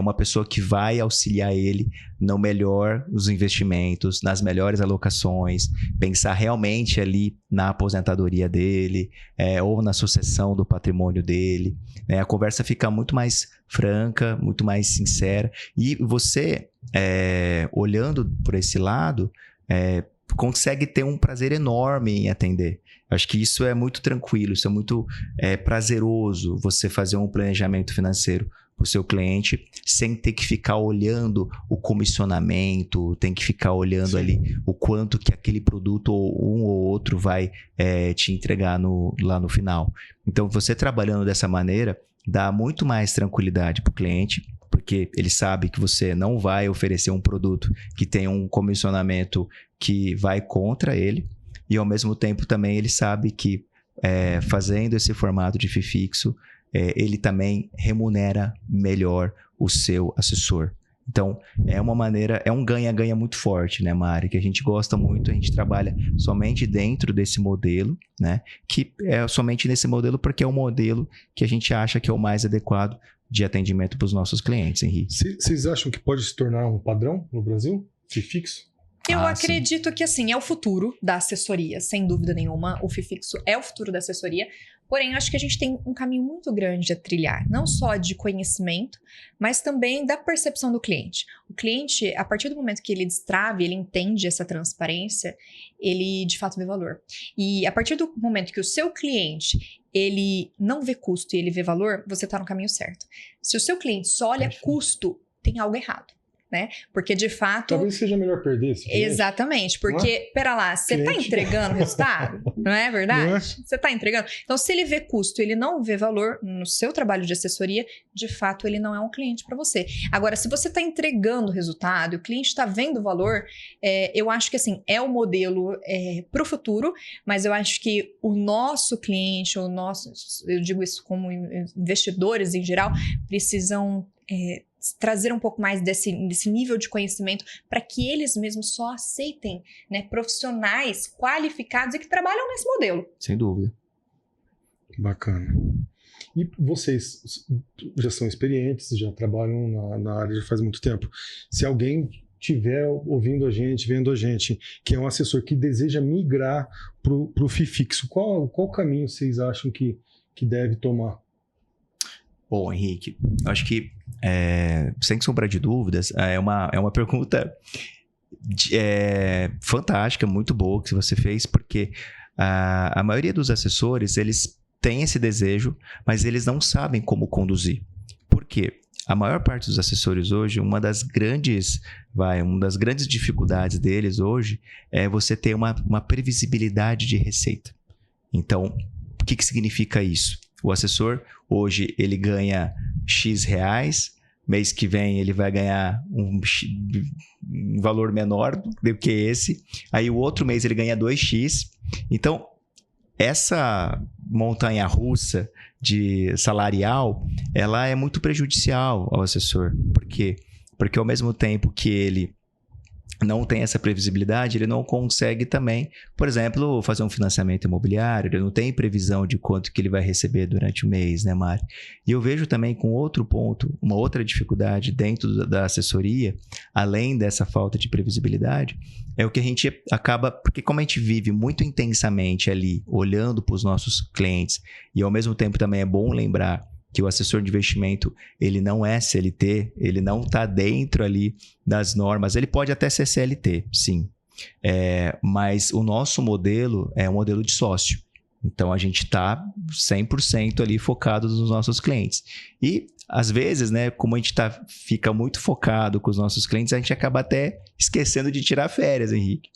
uma pessoa que vai auxiliar ele no melhor dos investimentos, nas melhores alocações, pensar realmente ali na aposentadoria dele, ou na sucessão do patrimônio dele. Né? A conversa fica muito mais franca, muito mais sincera. E você, olhando por esse lado, consegue ter um prazer enorme em atender. Acho que isso é muito tranquilo, isso é muito prazeroso, você fazer um planejamento financeiro para o seu cliente sem ter que ficar olhando o comissionamento, tem que ficar olhando ali o quanto que aquele produto ou um ou outro vai te entregar lá no final. Então, você trabalhando dessa maneira, dá muito mais tranquilidade para o cliente, porque ele sabe que você não vai oferecer um produto que tem um comissionamento que vai contra ele, e ao mesmo tempo também ele sabe que fazendo esse formato de FII fixo, ele também remunera melhor o seu assessor. Então, é um ganha-ganha muito forte, né, Mari? Que a gente gosta muito, a gente trabalha somente dentro desse modelo, né? Que é somente nesse modelo porque é o modelo que a gente acha que é o mais adequado de atendimento para os nossos clientes, Henrique. Vocês acham que pode se tornar um padrão no Brasil? FII fixo? Eu acredito que, assim, é o futuro da assessoria, sem dúvida nenhuma. O FII fixo é o futuro da assessoria. Porém, eu acho que a gente tem um caminho muito grande a trilhar, não só de conhecimento, mas também da percepção do cliente. O cliente, a partir do momento que ele destrave, ele entende essa transparência, ele de fato vê valor. E a partir do momento que o seu cliente, ele não vê custo e ele vê valor, você está no caminho certo. Se o seu cliente só olha custo, tem algo errado, né? Porque, de fato... Talvez seja melhor perder esse cliente. Exatamente, porque, pera lá, você está entregando resultado? Não é verdade? Não é? Você está entregando? Então, se ele vê custo, ele não vê valor no seu trabalho de assessoria, de fato, ele não é um cliente para você. Agora, se você está entregando resultado e o cliente está vendo valor, eu acho que, assim, é o modelo para o futuro, mas eu acho que o nosso cliente, eu digo isso como investidores em geral, precisam... trazer um pouco mais desse nível de conhecimento para que eles mesmos só aceitem, né, profissionais qualificados e que trabalham nesse modelo. Sem dúvida. Bacana. E vocês já são experientes, já trabalham na área já faz muito tempo. Se alguém estiver ouvindo a gente, vendo a gente, que é um assessor que deseja migrar para o FII fixo, qual caminho vocês acham que deve tomar? Bom, Henrique, eu acho que, sem sombra de dúvidas, é uma pergunta fantástica, muito boa que você fez, porque a maioria dos assessores, eles têm esse desejo, mas eles não sabem como conduzir. Por quê? A maior parte dos assessores hoje, uma das grandes dificuldades deles hoje é você ter uma previsibilidade de receita. Então, o que significa isso? O assessor, hoje, ele ganha X reais, mês que vem ele vai ganhar um valor menor do que esse, aí o outro mês ele ganha 2X. Então, essa montanha-russa de salarial, ela é muito prejudicial ao assessor. Por quê? Porque ao mesmo tempo que ele não tem essa previsibilidade, ele não consegue também, por exemplo, fazer um financiamento imobiliário, ele não tem previsão de quanto que ele vai receber durante o mês, né, Mari? E eu vejo também com outro ponto, uma outra dificuldade dentro da assessoria, além dessa falta de previsibilidade, é o que a gente acaba, porque como a gente vive muito intensamente ali, olhando para os nossos clientes, e ao mesmo tempo também é bom lembrar que o assessor de investimento, ele não é CLT, ele não está dentro ali das normas, ele pode até ser CLT, sim, mas o nosso modelo é um modelo de sócio, então a gente está 100% ali focado nos nossos clientes, e às vezes, né, como a gente fica muito focado com os nossos clientes, a gente acaba até esquecendo de tirar férias, Henrique,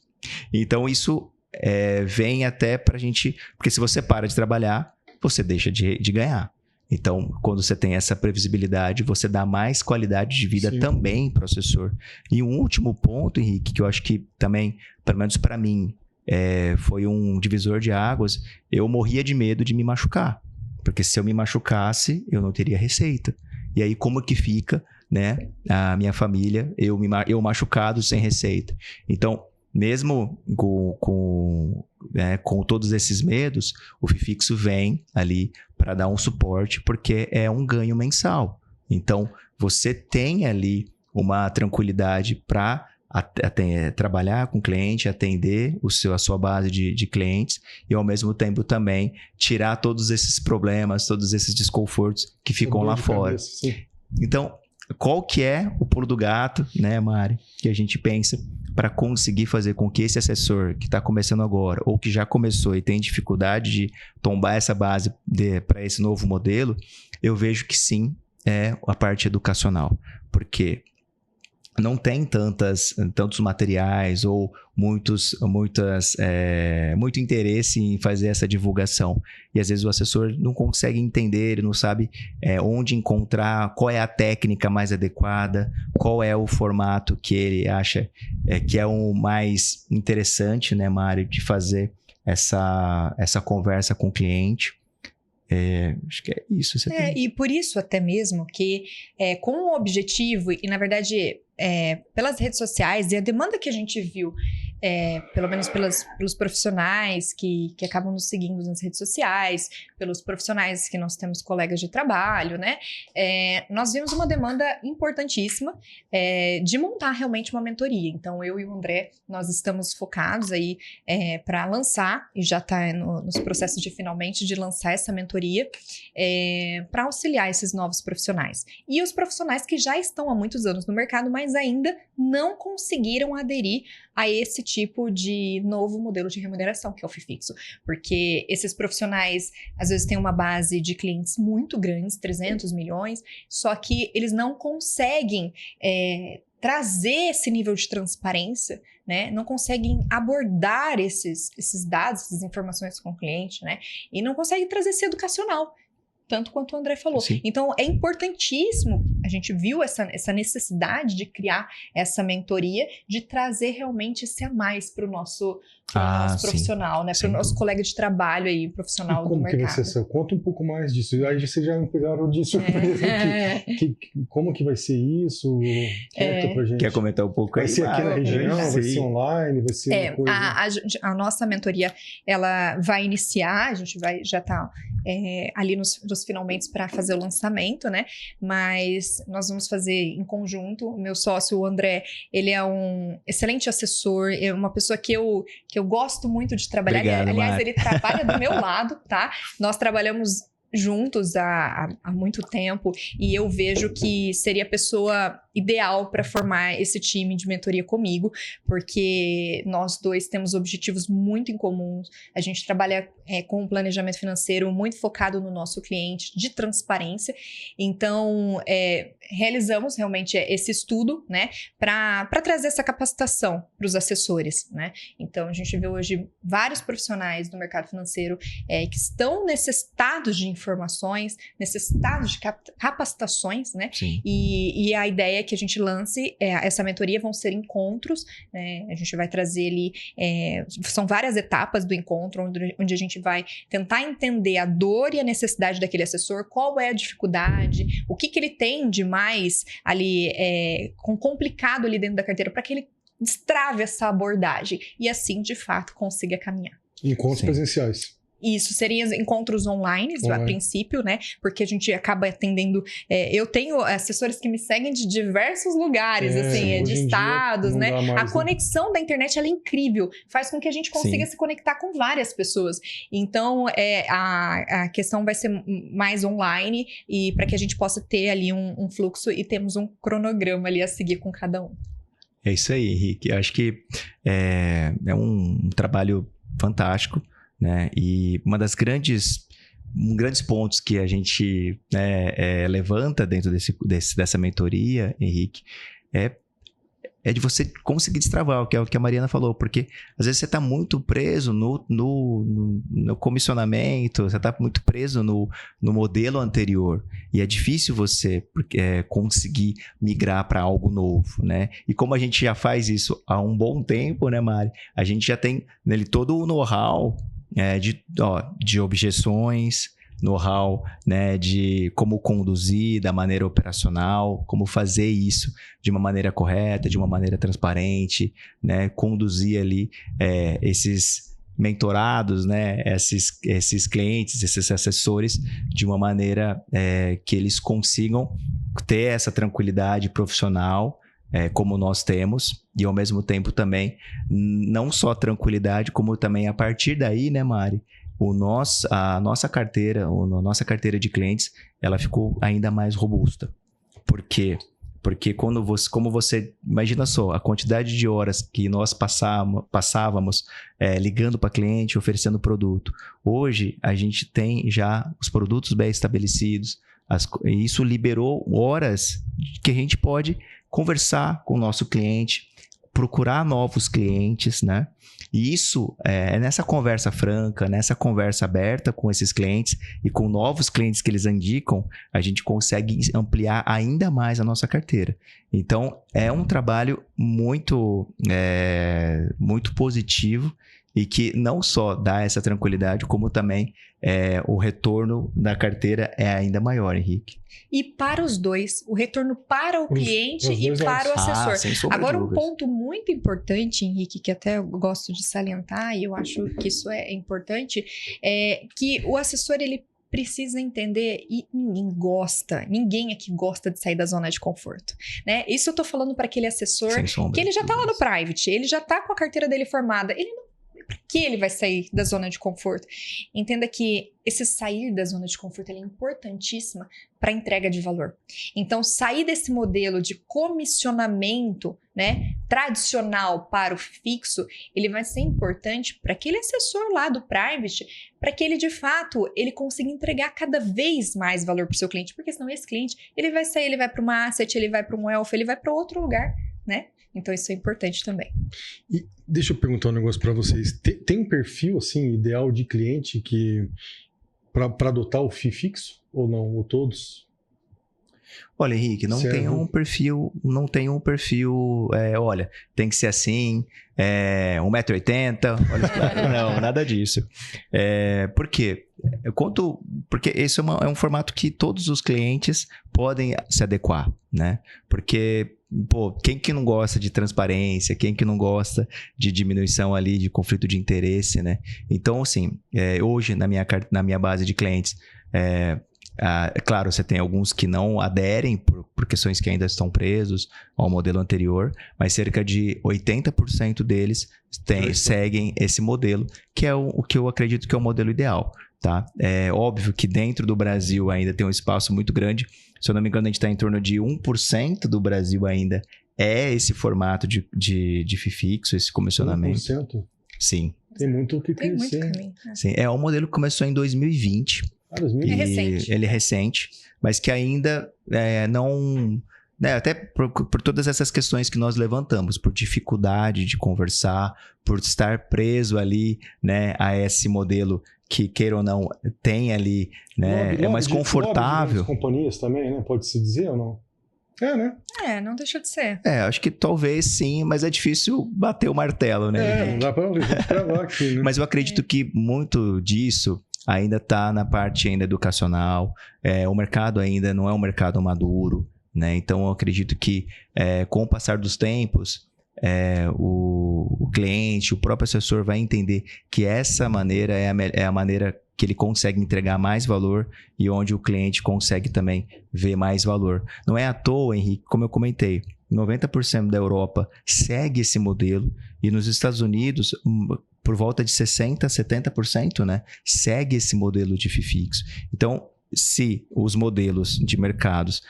então isso vem até para a gente, porque se você para de trabalhar, você deixa de ganhar. Então, quando você tem essa previsibilidade, você dá mais qualidade de vida também para o assessor. E um último ponto, Henrique, que eu acho que também, pelo menos para mim, foi um divisor de águas, eu morria de medo de me machucar. Porque se eu me machucasse, eu não teria receita. E aí, como que fica, né, a minha família, eu machucado sem receita? Então, mesmo com todos esses medos, o FII fixo vem ali para dar um suporte, porque é um ganho mensal. Então, você tem ali uma tranquilidade para trabalhar com o cliente, atender a sua base de clientes e, ao mesmo tempo, também tirar todos esses problemas, todos esses desconfortos que ficam lá fora. Então, qual que é o pulo do gato, né, Mari, que a gente pensa para conseguir fazer com que esse assessor que está começando agora ou que já começou e tem dificuldade de tombar essa base para esse novo modelo, eu vejo que sim, é a parte educacional. Porque não tem tantos materiais ou muito interesse em fazer essa divulgação. E às vezes o assessor não consegue entender, ele não sabe onde encontrar, qual é a técnica mais adequada, qual é o formato que ele acha que é o mais interessante, né, Mário, de fazer essa conversa com o cliente. Acho que é isso. E por isso até mesmo que com o objetivo, e na verdade pelas redes sociais e a demanda que a gente viu, pelo menos pelos profissionais que acabam nos seguindo nas redes sociais, pelos profissionais que nós temos colegas de trabalho, né? Nós vimos uma demanda importantíssima de montar realmente uma mentoria. Então, eu e o André, nós estamos focados aí para lançar, e já está nos processos de finalmente de lançar essa mentoria para auxiliar esses novos profissionais. E os profissionais que já estão há muitos anos no mercado, mas ainda não conseguiram aderir a esse tipo de novo modelo de remuneração, que é o FII fixo. Porque esses profissionais, às vezes, têm uma base de clientes muito grandes, 300 milhões, só que eles não conseguem trazer esse nível de transparência, né? Não conseguem abordar esses dados, essas informações com o cliente, né? E não conseguem trazer esse educacional, tanto quanto o André falou. Sim. Então, é importantíssimo, a gente viu essa necessidade de criar essa mentoria, de trazer realmente esse a mais para o nosso profissional, né? Para o nosso colega de trabalho aí, profissional do mercado. Como que vai ser? Conta um pouco mais disso. Aí vocês já me pegaram de surpresa aqui. Como que vai ser isso? Conta pra gente. Quer comentar um pouco vai aí? Vai ser aqui na região? Vai ser online? Vai ser uma coisa... A nossa mentoria, ela vai iniciar, a gente já tá ali nos finalmente para fazer o lançamento, né? Mas nós vamos fazer em conjunto. O meu sócio, o André, ele é um excelente assessor, é uma pessoa que eu gosto muito de trabalhar. Obrigado, aliás, Mari. ele trabalha do meu lado, tá? Nós trabalhamos juntos há muito tempo e eu vejo que seria a pessoa ideal para formar esse time de mentoria comigo, porque nós dois temos objetivos muito em comum. A gente trabalha com um planejamento financeiro muito focado no nosso cliente, de transparência. Então, realizamos realmente esse estudo, né, para trazer essa capacitação para os assessores, né? Então, a gente vê hoje vários profissionais do mercado financeiro que estão necessitados de informações, necessitados de capacitações, né? Sim. E a ideia é que a gente lance essa mentoria, vão ser encontros, né? A gente vai trazer ali, são várias etapas do encontro, onde a gente vai tentar entender a dor e a necessidade daquele assessor, qual é a dificuldade, o que ele tem de mais ali, complicado ali dentro da carteira, para que ele destrave essa abordagem e assim, de fato, consiga caminhar. Encontros presenciais. Isso, seriam encontros online, a princípio, né? Porque a gente acaba atendendo... eu tenho assessores que me seguem de diversos lugares, assim, de estados, né? A conexão da internet, ela é incrível. Faz com que a gente consiga se conectar com várias pessoas. Então, a questão vai ser mais online e para que a gente possa ter ali um fluxo e temos um cronograma ali a seguir com cada um. É isso aí, Henrique. Eu acho que é um trabalho fantástico, né? E uma das grandes pontos que a gente levanta dentro dessa mentoria, Henrique, é de você conseguir destravar, que é o que a Mariana falou, porque às vezes você está muito preso no comissionamento, você está muito preso no modelo anterior, e é difícil você conseguir migrar para algo novo, né? E como a gente já faz isso há um bom tempo, né, Mari? A gente já tem nele todo o know-how de objeções, know-how, né, de como conduzir da maneira operacional, como fazer isso de uma maneira correta, de uma maneira transparente, né, conduzir ali esses mentorados, né, esses clientes, esses assessores de uma maneira que eles consigam ter essa tranquilidade profissional, como nós temos, e ao mesmo tempo também não só tranquilidade, como também a partir daí, né, Mari, a nossa carteira de clientes, ela ficou ainda mais robusta. Por quê? Porque como você imagina só, a quantidade de horas que nós passávamos ligando para cliente, oferecendo produto. Hoje, a gente tem já os produtos bem estabelecidos, e isso liberou horas que a gente pode conversar com o nosso cliente, procurar novos clientes, né? E isso nessa conversa franca, nessa conversa aberta com esses clientes e com novos clientes que eles indicam, a gente consegue ampliar ainda mais a nossa carteira. Então, é um trabalho muito positivo e que não só dá essa tranquilidade, como também o retorno da carteira é ainda maior, Henrique. E para os dois, o retorno para o cliente e para o assessor. Sem sombra de Agora, um dúvidas. ponto muito importante, Henrique, que até eu gosto de salientar, e eu acho que isso é importante, é que o assessor, ele precisa entender, e ninguém aqui gosta de sair da zona de conforto, né? Isso eu tô falando para aquele assessor que ele já tá lá no private, ele já tá com a carteira dele formada, para que ele vai sair da zona de conforto? Entenda que esse sair da zona de conforto é importantíssima para a entrega de valor. Então, sair desse modelo de comissionamento, né, tradicional para o fixo, ele vai ser importante para aquele assessor lá do private, para que ele, de fato, ele consiga entregar cada vez mais valor para o seu cliente, porque senão esse cliente, ele vai sair, ele vai para uma asset, ele vai para um wealth, ele vai para outro lugar, né? Então, isso é importante também. E deixa eu perguntar um negócio para vocês. Tem um perfil, assim, ideal de cliente que para adotar o FII fixo? Ou não? Ou todos? Olha, Henrique, não tem um perfil, olha, tem que ser assim, 1,80 m, não, nada disso. Por quê? Porque esse é um formato que todos os clientes podem se adequar, né? Porque, quem que não gosta de transparência, quem que não gosta de diminuição ali de conflito de interesse, né? Então, assim, hoje na minha base de clientes, claro, você tem alguns que não aderem por questões que ainda estão presos ao modelo anterior, mas cerca de 80% deles seguem esse modelo, que é o que eu acredito que é o modelo ideal. Tá? É óbvio que dentro do Brasil ainda tem um espaço muito grande. Se eu não me engano, a gente está em torno de 1% do Brasil ainda esse formato de FII fixo, esse comissionamento. 1%? Sim. Tem muito o que crescer. Tem muito caminho. Sim, é um modelo que começou em 2020. 2020. É recente. Ele é recente, mas que ainda não... Né, até por todas essas questões que nós levantamos, por dificuldade de conversar, por estar preso ali, né, a esse modelo que, queira ou não, tem ali, né, é mais confortável. Lobby de companhias também, né? Pode-se dizer ou não? Né? Não deixa de ser. Acho que talvez sim, mas é difícil bater o martelo, né? Não dá pra cravar aqui, né? Mas eu acredito que muito disso ainda está na parte ainda educacional. O mercado ainda não é um mercado maduro, né? Então, eu acredito que com o passar dos tempos, o cliente, o próprio assessor vai entender que essa maneira é a maneira que ele consegue entregar mais valor e onde o cliente consegue também ver mais valor. Não é à toa, Henrique, como eu comentei, 90% da Europa segue esse modelo e nos Estados Unidos, por volta de 60%, 70%, né, segue esse modelo de FII fixo. Então, se os modelos de mercados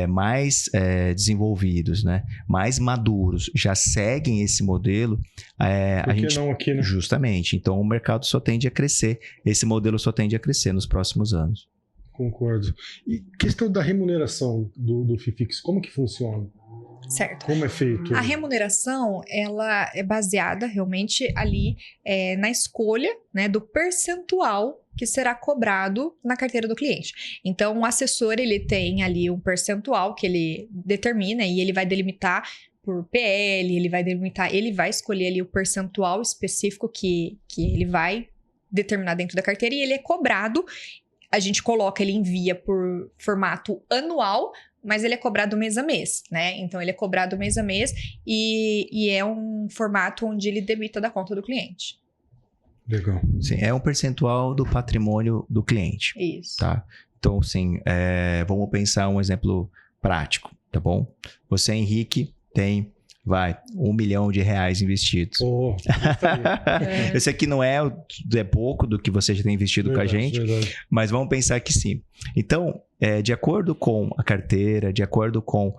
mais desenvolvidos, né, mais maduros, já seguem esse modelo, Por que não aqui, né? Justamente. Então, o mercado só tende a crescer. Esse modelo só tende a crescer nos próximos anos. Concordo. E questão da remuneração do FII fixo, como que funciona? Certo. Como é feito? A remuneração, ela é baseada realmente ali na escolha, né, do percentual que será cobrado na carteira do cliente. Então, o assessor, ele tem ali um percentual que ele determina e ele vai delimitar por PL, ele vai escolher ali o percentual específico que ele vai determinar dentro da carteira e ele é cobrado. A gente coloca, ele envia por formato anual, mas ele é cobrado mês a mês, né? Então, ele é cobrado mês a mês e é um formato onde ele debita da conta do cliente. Legal. Sim, é um percentual do patrimônio do cliente. Isso. Tá? Então, assim, vamos pensar um exemplo prático, tá bom? Você, Henrique, tem, R$1 milhão investidos. Esse aqui não é pouco do que você já tem investido com a gente, mas vamos pensar que sim. Então, de acordo com a carteira, de acordo com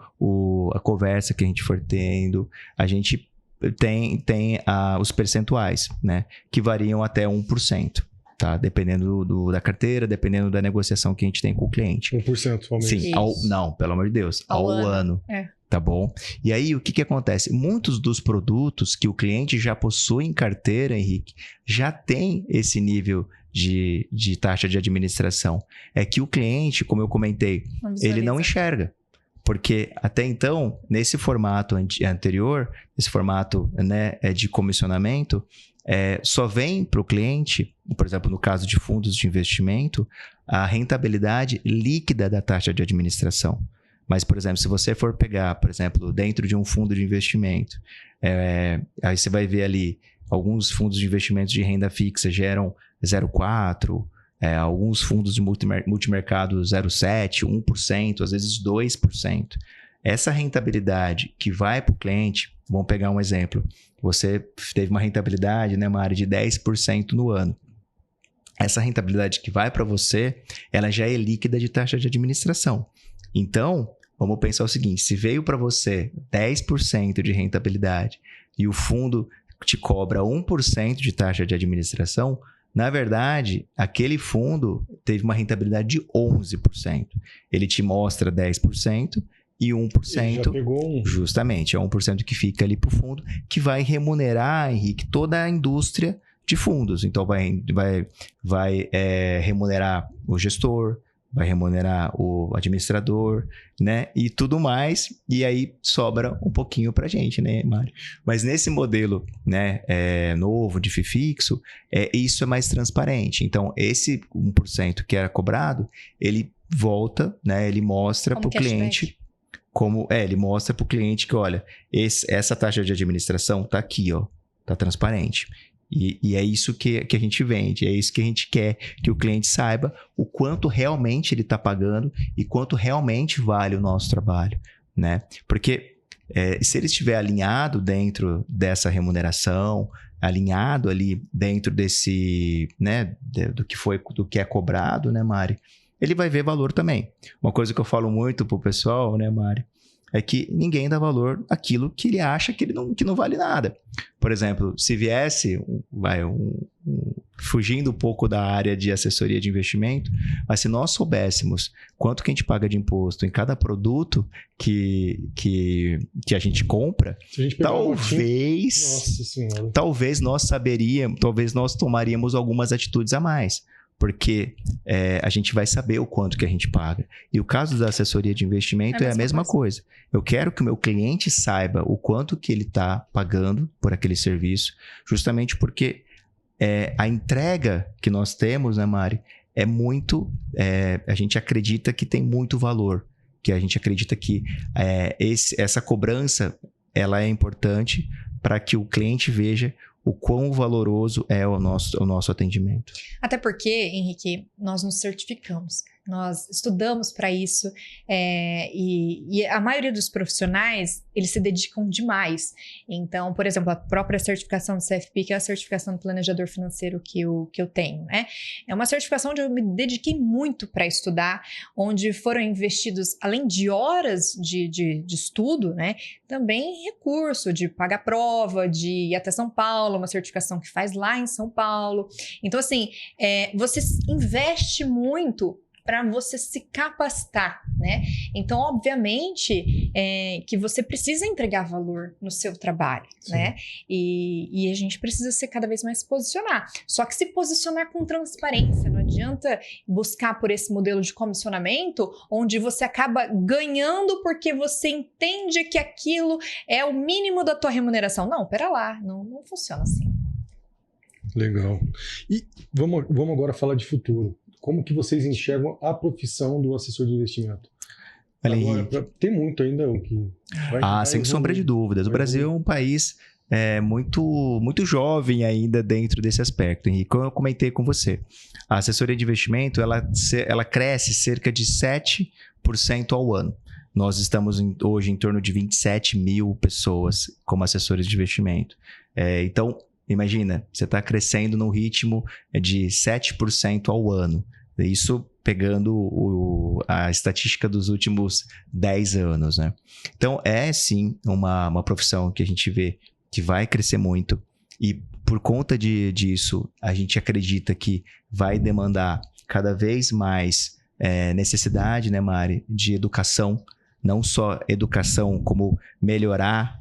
a conversa que a gente for tendo, a gente tem os percentuais, né? Que variam até 1%. Tá? Dependendo da carteira, dependendo da negociação que a gente tem com o cliente. 1% ao mês. Sim, não, pelo amor de Deus, ao ano. Tá bom? E aí, o que acontece? Muitos dos produtos que o cliente já possui em carteira, Henrique, já tem esse nível de taxa de administração. É que o cliente, como eu comentei, ele não enxerga. Porque até então, nesse formato anterior, esse formato, né, de comissionamento, só vem para o cliente, por exemplo, no caso de fundos de investimento, a rentabilidade líquida da taxa de administração. Mas, por exemplo, se você for pegar, por exemplo, dentro de um fundo de investimento, aí você vai ver ali, alguns fundos de investimentos de renda fixa geram 0,4%, alguns fundos de multimercado 0,7%, 1%, às vezes 2%. Essa rentabilidade que vai para o cliente, vamos pegar um exemplo, você teve uma rentabilidade, né, uma área de 10% no ano. Essa rentabilidade que vai para você, ela já é líquida de taxa de administração. Então, vamos pensar o seguinte, se veio para você 10% de rentabilidade e o fundo te cobra 1% de taxa de administração, na verdade, aquele fundo teve uma rentabilidade de 11%. Ele te mostra 10% e 1%. Ele já pegou Justamente, é 1% que fica ali para o fundo, que vai remunerar, Henrique, toda a indústria de fundos. Então, vai remunerar o gestor, vai remunerar o administrador, né? E tudo mais. E aí sobra um pouquinho pra gente, né, Mário? Mas nesse modelo, né, novo de FII fixo, isso é mais transparente. Então, esse 1% que era cobrado, ele volta, né? Ele mostra para o cliente ele mostra para o cliente que, olha, essa taxa de administração tá aqui, ó, tá transparente. E é isso que a gente vende, é isso que a gente quer que o cliente saiba o quanto realmente ele está pagando e quanto realmente vale o nosso trabalho, né? Porque se ele estiver alinhado dentro dessa remuneração, alinhado ali dentro desse, né, do que é cobrado, né, Mari? Ele vai ver valor também. Uma coisa que eu falo muito pro pessoal, né, Mari? É que ninguém dá valor àquilo que ele acha que não vale nada. Por exemplo, se viesse, fugindo um pouco da área de assessoria de investimento, mas se nós soubéssemos quanto que a gente paga de imposto em cada produto que a gente compra, talvez nós saberíamos, talvez nós tomaríamos algumas atitudes a mais. Porque a gente vai saber o quanto que a gente paga. E o caso da assessoria de investimento é a mesma coisa. Eu quero que o meu cliente saiba o quanto que ele está pagando por aquele serviço, justamente porque a entrega que nós temos, né, Mari, é muito... a gente acredita que tem muito valor, que a gente acredita que essa cobrança ela é importante para que o cliente veja o quão valoroso é o nosso atendimento. Até porque, Henrique, nós nos certificamos, nós estudamos para isso e a maioria dos profissionais, eles se dedicam demais. Então, por exemplo, a própria certificação do CFP, que é a certificação do planejador financeiro que eu tenho, né? É uma certificação onde eu me dediquei muito para estudar, onde foram investidos, além de horas de estudo, né? Também recurso de pagar prova, de ir até São Paulo, uma certificação que faz lá em São Paulo. Então, assim, você investe muito para você se capacitar, né? Então, obviamente, que você precisa entregar valor no seu trabalho, sim, né? E a gente precisa ser cada vez mais se posicionar. Só que se posicionar com transparência, não adianta buscar por esse modelo de comissionamento, onde você acaba ganhando porque você entende que aquilo é o mínimo da tua remuneração. Não, pera lá, não funciona assim. Legal. E vamos agora falar de futuro. Como que vocês enxergam a profissão do assessor de investimento? Agora, tem muito ainda o que vai sem sombra de dúvidas. O Brasil é um país muito, muito jovem ainda dentro desse aspecto, Henrique. Como eu comentei com você, a assessoria de investimento ela cresce cerca de 7% ao ano. Nós estamos hoje em torno de 27 mil pessoas como assessores de investimento. Então, imagina, você está crescendo no ritmo de 7% ao ano. Isso pegando a estatística dos últimos 10 anos, né? Então, sim uma profissão que a gente vê que vai crescer muito. E por conta disso, a gente acredita que vai demandar cada vez mais necessidade, né, Mari, de educação. Não só educação como melhorar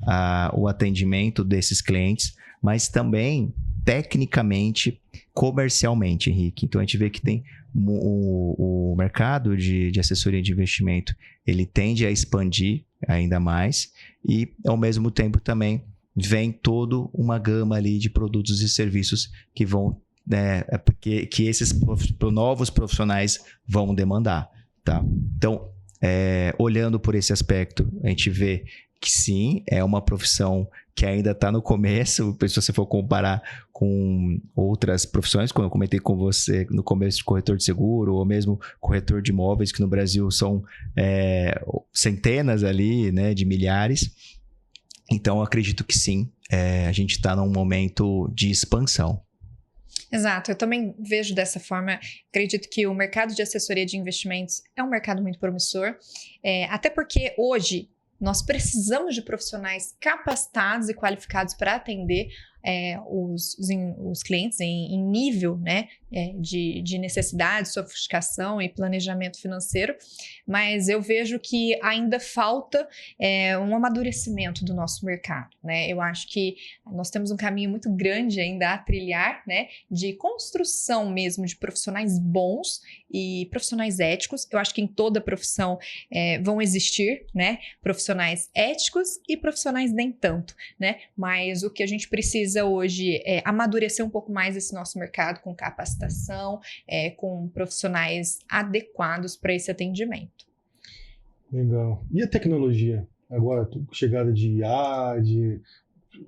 o atendimento desses clientes, mas também tecnicamente, comercialmente, Henrique. Então, a gente vê que tem o mercado de assessoria de investimento, ele tende a expandir ainda mais e, ao mesmo tempo, também vem toda uma gama ali de produtos e serviços que vão, que esses novos profissionais vão demandar, tá? Então, olhando por esse aspecto, a gente vê que sim, é uma profissão que ainda está no começo, se você for comparar com outras profissões, quando eu comentei com você no começo de corretor de seguro, ou mesmo corretor de imóveis, que no Brasil são centenas ali, né, de milhares. Então, eu acredito que sim, a gente está num momento de expansão. Exato, eu também vejo dessa forma. Acredito que o mercado de assessoria de investimentos é um mercado muito promissor, até porque hoje nós precisamos de profissionais capacitados e qualificados para atender os clientes em nível, né, de necessidade, sofisticação e planejamento financeiro, mas eu vejo que ainda falta um amadurecimento do nosso mercado, né? Eu acho que nós temos um caminho muito grande ainda a trilhar, né, de construção mesmo de profissionais bons e profissionais éticos. Eu acho que em toda profissão vão existir, né, profissionais éticos e profissionais nem tanto, né? Mas o que a gente precisa hoje é amadurecer um pouco mais esse nosso mercado com capacitação, com profissionais adequados para esse atendimento. Legal. E a tecnologia? Agora, chegada de IA,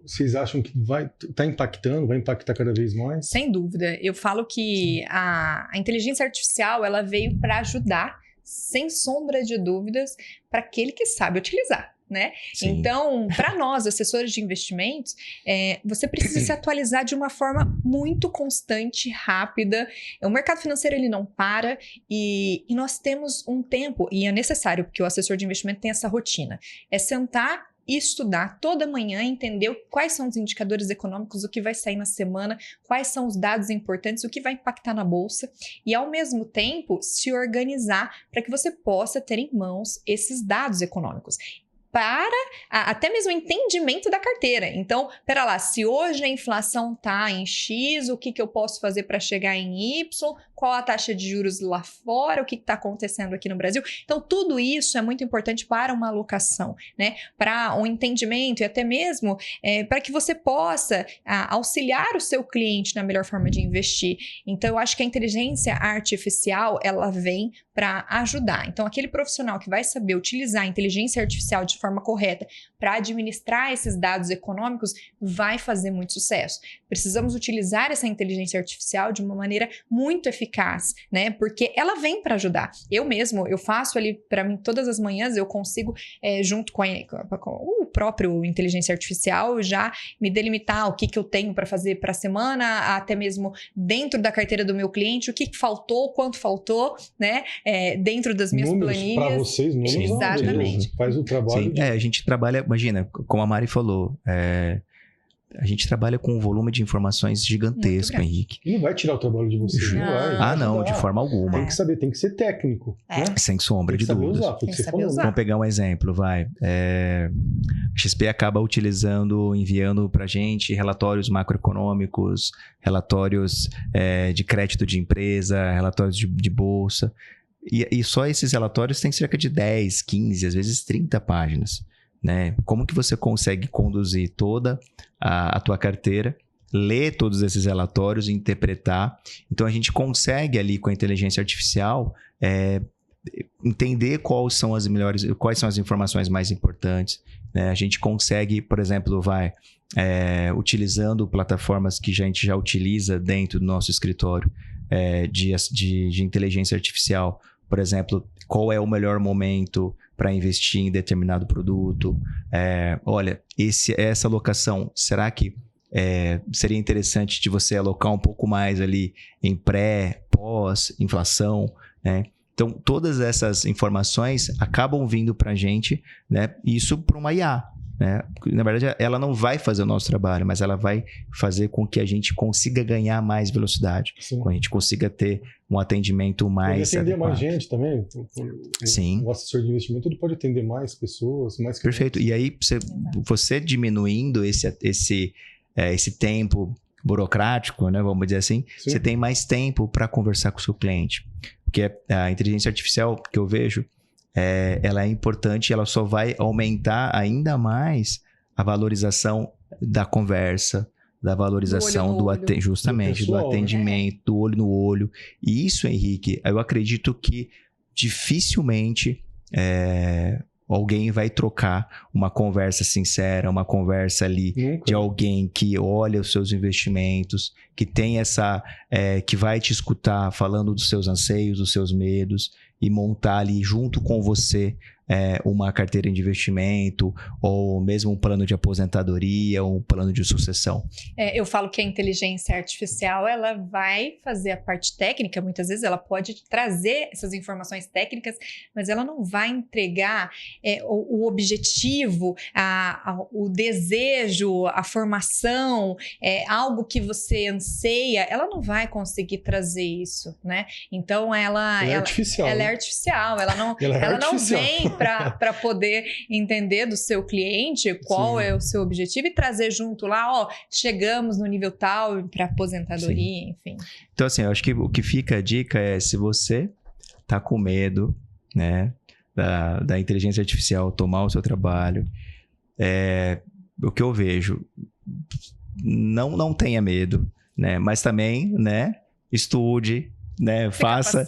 vocês acham que vai impactar cada vez mais? Sem dúvida. Eu falo que a inteligência artificial ela veio para ajudar, sem sombra de dúvidas, para aquele que sabe utilizar. Né? Então, para nós, assessores de investimentos, você precisa se atualizar de uma forma muito constante, rápida. O mercado financeiro ele não para e nós temos um tempo, e é necessário, porque o assessor de investimento tem essa rotina, é sentar e estudar toda manhã, entender quais são os indicadores econômicos, o que vai sair na semana, quais são os dados importantes, o que vai impactar na bolsa e, ao mesmo tempo, se organizar para que você possa ter em mãos esses dados econômicos. Para até mesmo o entendimento da carteira. Então, pera lá, se hoje a inflação está em X, o que eu posso fazer para chegar em Y? Qual a taxa de juros lá fora? O que está acontecendo aqui no Brasil? Então, tudo isso é muito importante para uma alocação, né? Para um entendimento e até mesmo para que você possa auxiliar o seu cliente na melhor forma de investir. Então, eu acho que a inteligência artificial, ela vem para ajudar. Então, aquele profissional que vai saber utilizar a inteligência artificial de forma correta para administrar esses dados econômicos vai fazer muito sucesso. Precisamos utilizar essa inteligência artificial de uma maneira muito eficaz, né? Porque ela vem para ajudar. Eu faço ali para mim todas as manhãs, eu consigo, junto com o próprio inteligência artificial, já me delimitar o que eu tenho para fazer para a semana, até mesmo dentro da carteira do meu cliente, o que faltou, quanto faltou, né? Dentro das minhas planilhas. Para vocês, números. Exatamente. Faz o trabalho. Sim, a gente trabalha, imagina, como a Mari falou, a gente trabalha com um volume de informações gigantesco, Henrique. E não vai tirar o trabalho de vocês, não vai. Não, de forma alguma. Tem que saber, tem que ser técnico. Né? Sem sombra de dúvidas. Vamos pegar um exemplo, vai. A XP acaba enviando pra gente relatórios macroeconômicos, relatórios de crédito de empresa, relatórios de bolsa. E só esses relatórios têm cerca de 10, 15, às vezes 30 páginas. Né? Como que você consegue conduzir toda a tua carteira, ler todos esses relatórios, interpretar? Então, a gente consegue ali com a inteligência artificial entender quais são as informações mais importantes. Né? A gente consegue, por exemplo, utilizando plataformas que a gente já utiliza dentro do nosso escritório de inteligência artificial. Por exemplo, qual é o melhor momento para investir em determinado produto? Olha, essa alocação, será que seria interessante de você alocar um pouco mais ali em pós-inflação, né? Então, todas essas informações acabam vindo para a gente, né? Isso para uma IA. Né? Na verdade, ela não vai fazer o nosso trabalho, mas ela vai fazer com que a gente consiga ganhar mais velocidade, com que a gente consiga ter um atendimento mais adequado. Pode atender adequado. mais gente também. Sim. O assessor de investimento ele pode atender mais pessoas, mais clientes. Perfeito. E aí, você diminuindo esse tempo burocrático, né, vamos dizer assim, Sim. Você tem mais tempo para conversar com o seu cliente. Porque a inteligência artificial que eu vejo, ela é importante, ela só vai aumentar ainda mais a valorização da conversa, da valorização do atendimento, do olho no olho. E isso, Henrique, eu acredito que dificilmente alguém vai trocar uma conversa sincera, uma conversa ali de alguém que olha os seus investimentos, que tem que vai te escutar falando dos seus anseios, dos seus medos, e montar ali junto com você uma carteira de investimento, ou mesmo um plano de aposentadoria, ou um plano de sucessão? Eu falo que a inteligência artificial, ela vai fazer a parte técnica, muitas vezes ela pode trazer essas informações técnicas, mas ela não vai entregar o objetivo, o desejo, a formação, algo que você anseia, ela não vai conseguir trazer isso, né? Então ela é artificial. Ela é artificial, ela não vem para poder entender do seu cliente qual é o seu objetivo e trazer junto lá, chegamos no nível tal para aposentadoria, enfim. Então, assim, eu acho que o que fica a dica é, se você tá com medo, né, da inteligência artificial tomar o seu trabalho, o que eu vejo, não tenha medo, né, mas também, né, estude, né, faça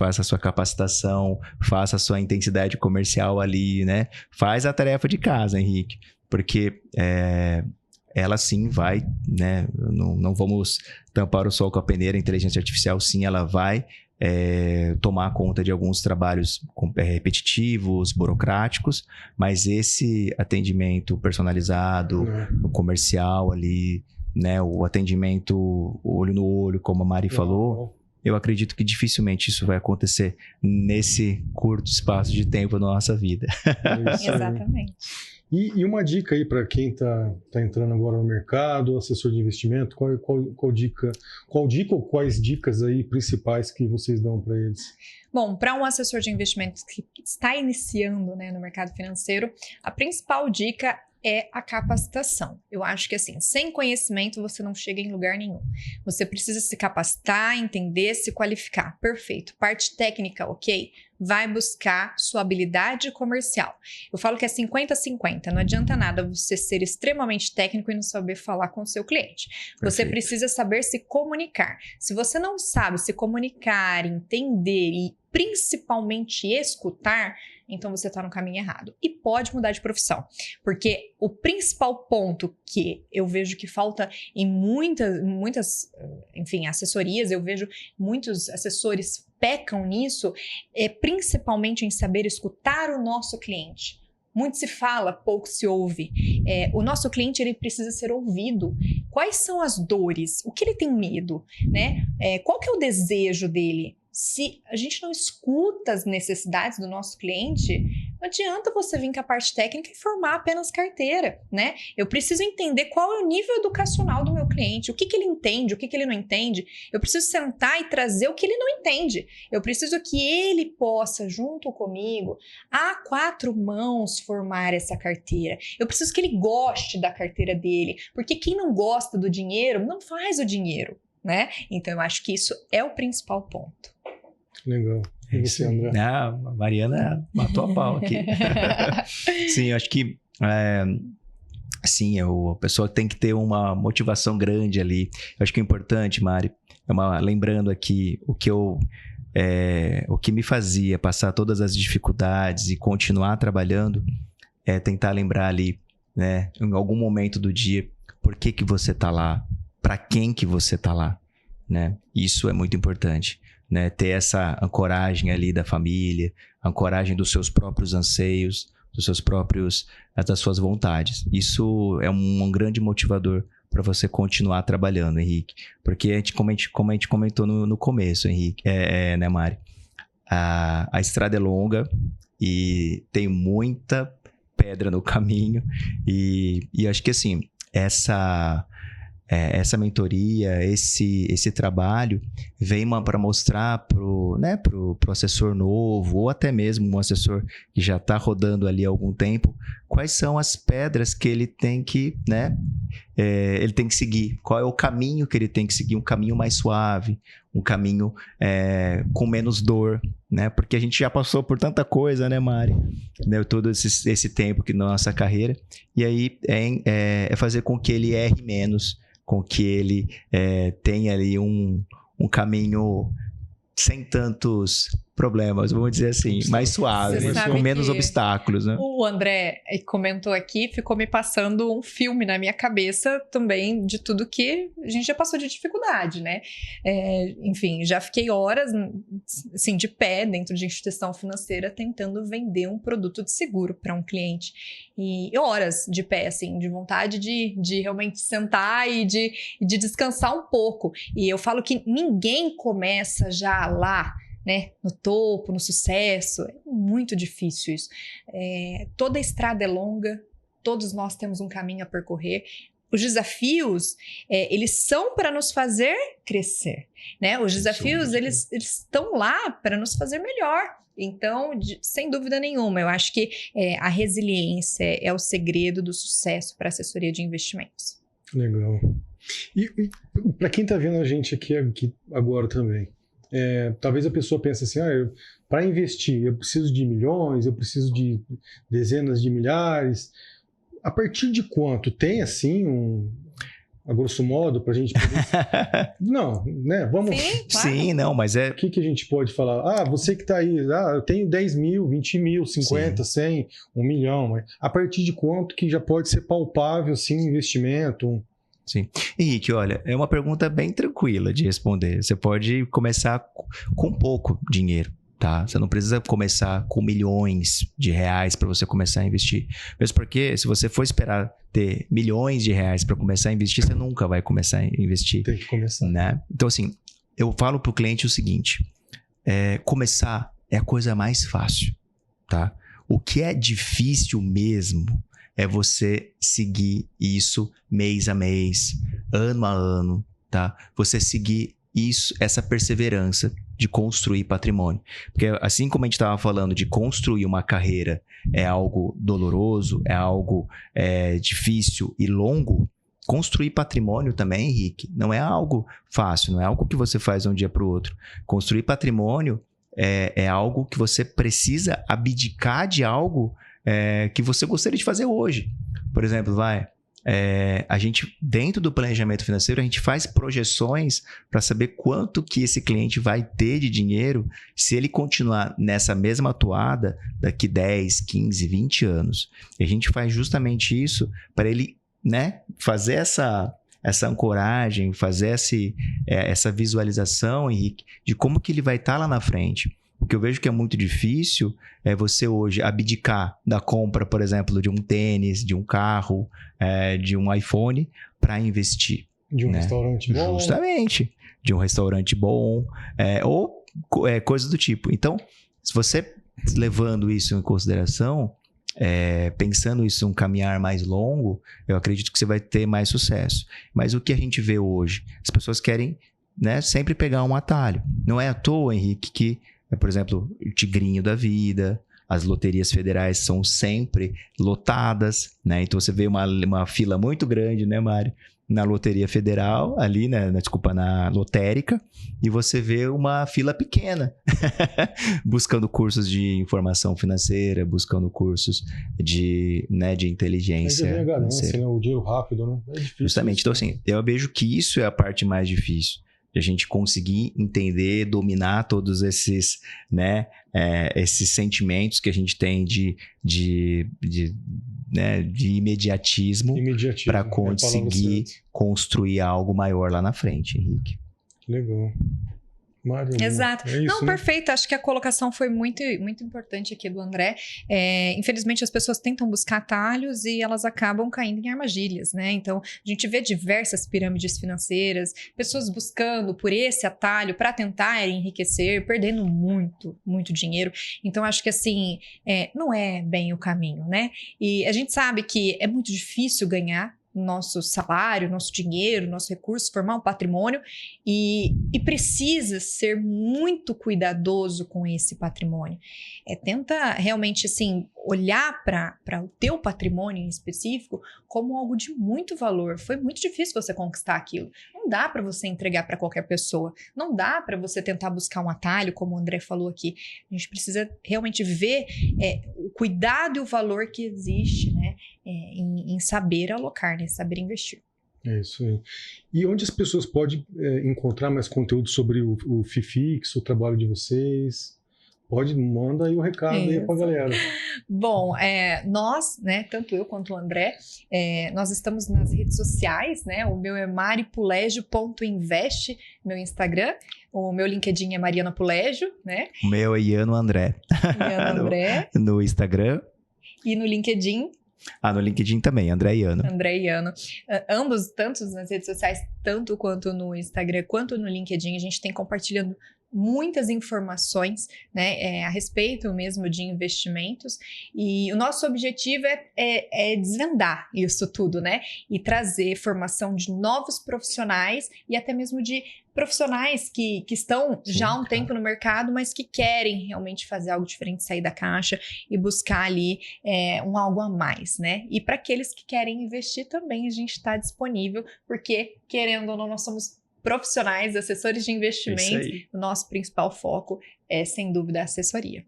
a sua capacitação, faça a sua intensidade comercial ali, né, faz a tarefa de casa, Henrique, porque ela sim vai, né, não vamos tampar o sol com a peneira, a inteligência artificial sim, ela vai tomar conta de alguns trabalhos repetitivos, burocráticos, mas esse atendimento personalizado, o comercial ali, né, o atendimento olho no olho, como a Mari falou, eu acredito que dificilmente isso vai acontecer nesse curto espaço de tempo da nossa vida. Exatamente. E uma dica aí para quem está entrando agora no mercado, assessor de investimento, qual dica ou quais dicas aí principais que vocês dão para eles? Bom, para um assessor de investimentos que está iniciando, né, no mercado financeiro, a principal dica é a capacitação. Eu acho que assim, sem conhecimento você não chega em lugar nenhum. Você precisa se capacitar, entender, se qualificar. Perfeito. Parte técnica, ok? Vai buscar sua habilidade comercial. Eu falo que é 50-50. Não adianta nada você ser extremamente técnico e não saber falar com o seu cliente. Você precisa saber se comunicar. Se você não sabe se comunicar, entender e principalmente escutar, então você está no caminho errado. E pode mudar de profissão. Porque o principal ponto que eu vejo que falta em muitas, enfim, assessorias, eu vejo muitos assessores pecam nisso, principalmente em saber escutar o nosso cliente. Muito se fala, pouco se ouve. O nosso cliente, ele precisa ser ouvido. Quais são as dores? O que ele tem medo, né? Qual que é o desejo dele? Se a gente não escuta as necessidades do nosso cliente, não adianta você vir com a parte técnica e formar apenas carteira, né? Eu preciso entender qual é o nível educacional do meu cliente, o que ele entende, o que ele não entende. Eu preciso sentar e trazer o que ele não entende. Eu preciso que ele possa, junto comigo, a 4 mãos, formar essa carteira. Eu preciso que ele goste da carteira dele, porque quem não gosta do dinheiro, não faz o dinheiro, né? Então, eu acho que isso é o principal ponto. Legal. E você, André? A Mariana matou a pau aqui. Sim, eu acho que sim, a pessoa tem que ter uma motivação grande ali. Eu acho que é importante, Mari, lembrando aqui o que me fazia passar todas as dificuldades e continuar trabalhando, é tentar lembrar ali, né, em algum momento do dia, por que você tá lá, para quem que você tá lá, né? Isso é muito importante. Né, ter essa ancoragem ali da família, ancoragem dos seus próprios anseios, das suas vontades. Isso é um grande motivador para você continuar trabalhando, Henrique. Porque, como a gente comentou no começo, Henrique, né, Mari? A estrada é longa e tem muita pedra no caminho. E acho que, assim, essa mentoria, esse trabalho vem para mostrar pro assessor novo ou até mesmo um assessor que já está rodando ali há algum tempo, quais são as pedras que ele tem que, né, ele tem que seguir, qual é o caminho que ele tem que seguir, um caminho mais suave, um caminho com menos dor, né, porque a gente já passou por tanta coisa, né, Mari, né, todo esse tempo que na nossa carreira, e aí é fazer com que ele erre menos, com que ele tenha ali um caminho sem tantos problemas, vamos dizer assim, mais suaves, com menos obstáculos, né? O André comentou aqui, ficou me passando um filme na minha cabeça também de tudo que a gente já passou de dificuldade, né? Enfim, já fiquei horas, assim, de pé dentro de instituição financeira tentando vender um produto de seguro para um cliente. E horas de pé, assim, de vontade de realmente sentar e de descansar um pouco. E eu falo que ninguém começa já lá, né, no topo, no sucesso. É muito difícil isso. Toda a estrada é longa, todos nós temos um caminho a percorrer. Os desafios, eles são para nos fazer crescer, né? Os desafios, eles estão lá para nos fazer melhor. Então, sem dúvida nenhuma, eu acho que a resiliência é o segredo do sucesso para a assessoria de investimentos. Legal. E para quem está vendo a gente aqui agora também, talvez a pessoa pense assim, para investir eu preciso de milhões, eu preciso de dezenas de milhares. A partir de quanto? Tem assim a grosso modo, para a gente poder... Não, né? Vamos... Sim, claro. Sim, não, mas O que a gente pode falar? Você que está aí, eu tenho 10 mil, 20 mil, 50, sim, 100, 1 milhão. Mas a partir de quanto que já pode ser palpável, assim, investimento? Sim. Henrique, olha, é uma pergunta bem tranquila de responder. Você pode começar com pouco dinheiro, tá? Você não precisa começar com milhões de reais para você começar a investir. Mesmo porque, se você for esperar ter milhões de reais para começar a investir, você nunca vai começar a investir. Tem que começar. Né? Então, assim, eu falo para o cliente o seguinte, começar é a coisa mais fácil, tá? O que é difícil mesmo é você seguir isso mês a mês, ano a ano, tá? Você seguir isso, essa perseverança de construir patrimônio. Porque assim como a gente estava falando de construir uma carreira é algo doloroso, é algo difícil e longo, construir patrimônio também, Henrique, não é algo fácil, não é algo que você faz de um dia para o outro. Construir patrimônio é algo que você precisa abdicar de algo que você gostaria de fazer hoje. Por exemplo, a gente, dentro do planejamento financeiro, a gente faz projeções para saber quanto que esse cliente vai ter de dinheiro se ele continuar nessa mesma atoada daqui 10, 15, 20 anos. E a gente faz justamente isso para ele, né, fazer essa ancoragem, fazer essa visualização, Henrique, de como que ele vai estar lá na frente. O que eu vejo que é muito difícil é você hoje abdicar da compra, por exemplo, de um tênis, de um carro, de um iPhone para investir. De um restaurante bom. Justamente. De um restaurante bom, ou coisas do tipo. Então, se você levando isso em consideração, pensando isso em um caminhar mais longo, eu acredito que você vai ter mais sucesso. Mas o que a gente vê hoje? As pessoas querem, né, sempre pegar um atalho. Não é à toa, Henrique, que por exemplo, o tigrinho da vida, as loterias federais são sempre lotadas, né? Então você vê uma fila muito grande, né, Mário? Na loteria federal, ali, né? Na lotérica, e você vê uma fila pequena, buscando cursos de informação financeira, buscando cursos de inteligência. Aí vem a ganância, né? O dinheiro rápido, né? É difícil. Justamente. Então, assim, eu vejo que isso é a parte mais difícil. De a gente conseguir entender, dominar todos esses, né, esses sentimentos que a gente tem de imediatismo para conseguir construir algo maior lá na frente, Henrique. Legal. Mário, exato. É isso, não, né? Perfeito. Acho que a colocação foi muito, muito importante aqui do André. Infelizmente, as pessoas tentam buscar atalhos e elas acabam caindo em armadilhas, né? Então, a gente vê diversas pirâmides financeiras, pessoas buscando por esse atalho para tentar enriquecer, perdendo muito, muito dinheiro. Então, acho que assim, não é bem o caminho, né? E a gente sabe que é muito difícil ganhar nosso salário, nosso dinheiro, nosso recurso, formar um patrimônio e precisa ser muito cuidadoso com esse patrimônio. Tenta realmente assim, olhar para o teu patrimônio em específico como algo de muito valor. Foi muito difícil você conquistar aquilo. Não dá para você entregar para qualquer pessoa. Não dá para você tentar buscar um atalho, como o André falou aqui. A gente precisa realmente ver o cuidado e o valor que existe, né, em saber alocar, né, saber investir. É isso aí. E onde as pessoas podem encontrar mais conteúdo sobre o FIFIX, o trabalho de vocês? Manda aí o recado aí pra galera. Bom, nós, né, tanto eu quanto o André, nós estamos nas redes sociais, né? O meu é maripulegio.invest, meu Instagram. O meu LinkedIn é Mariana Pulegio, né? O meu é Iano André. Iano André. No Instagram. E no LinkedIn. No LinkedIn também, André Iano. André Iano. Ambos, tanto nas redes sociais, tanto quanto no Instagram, quanto no LinkedIn, a gente tem compartilhando muitas informações, né, a respeito mesmo de investimentos, e o nosso objetivo é desvendar isso tudo, né, e trazer formação de novos profissionais e até mesmo de profissionais que estão já há um tempo no mercado, mas que querem realmente fazer algo diferente, sair da caixa e buscar ali algo a mais, né? E para aqueles que querem investir também, a gente está disponível, porque, querendo ou não, nós somos profissionais, assessores de investimentos. O nosso principal foco é, sem dúvida, a assessoria.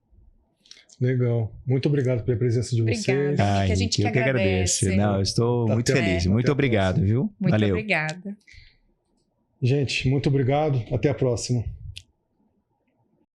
Legal. Muito obrigado pela presença de vocês. Obrigada, que a gente que agradece. Não, eu estou muito feliz. Muito obrigado, viu? Muito Valeu. obrigada. Gente, muito obrigado. Até a próxima.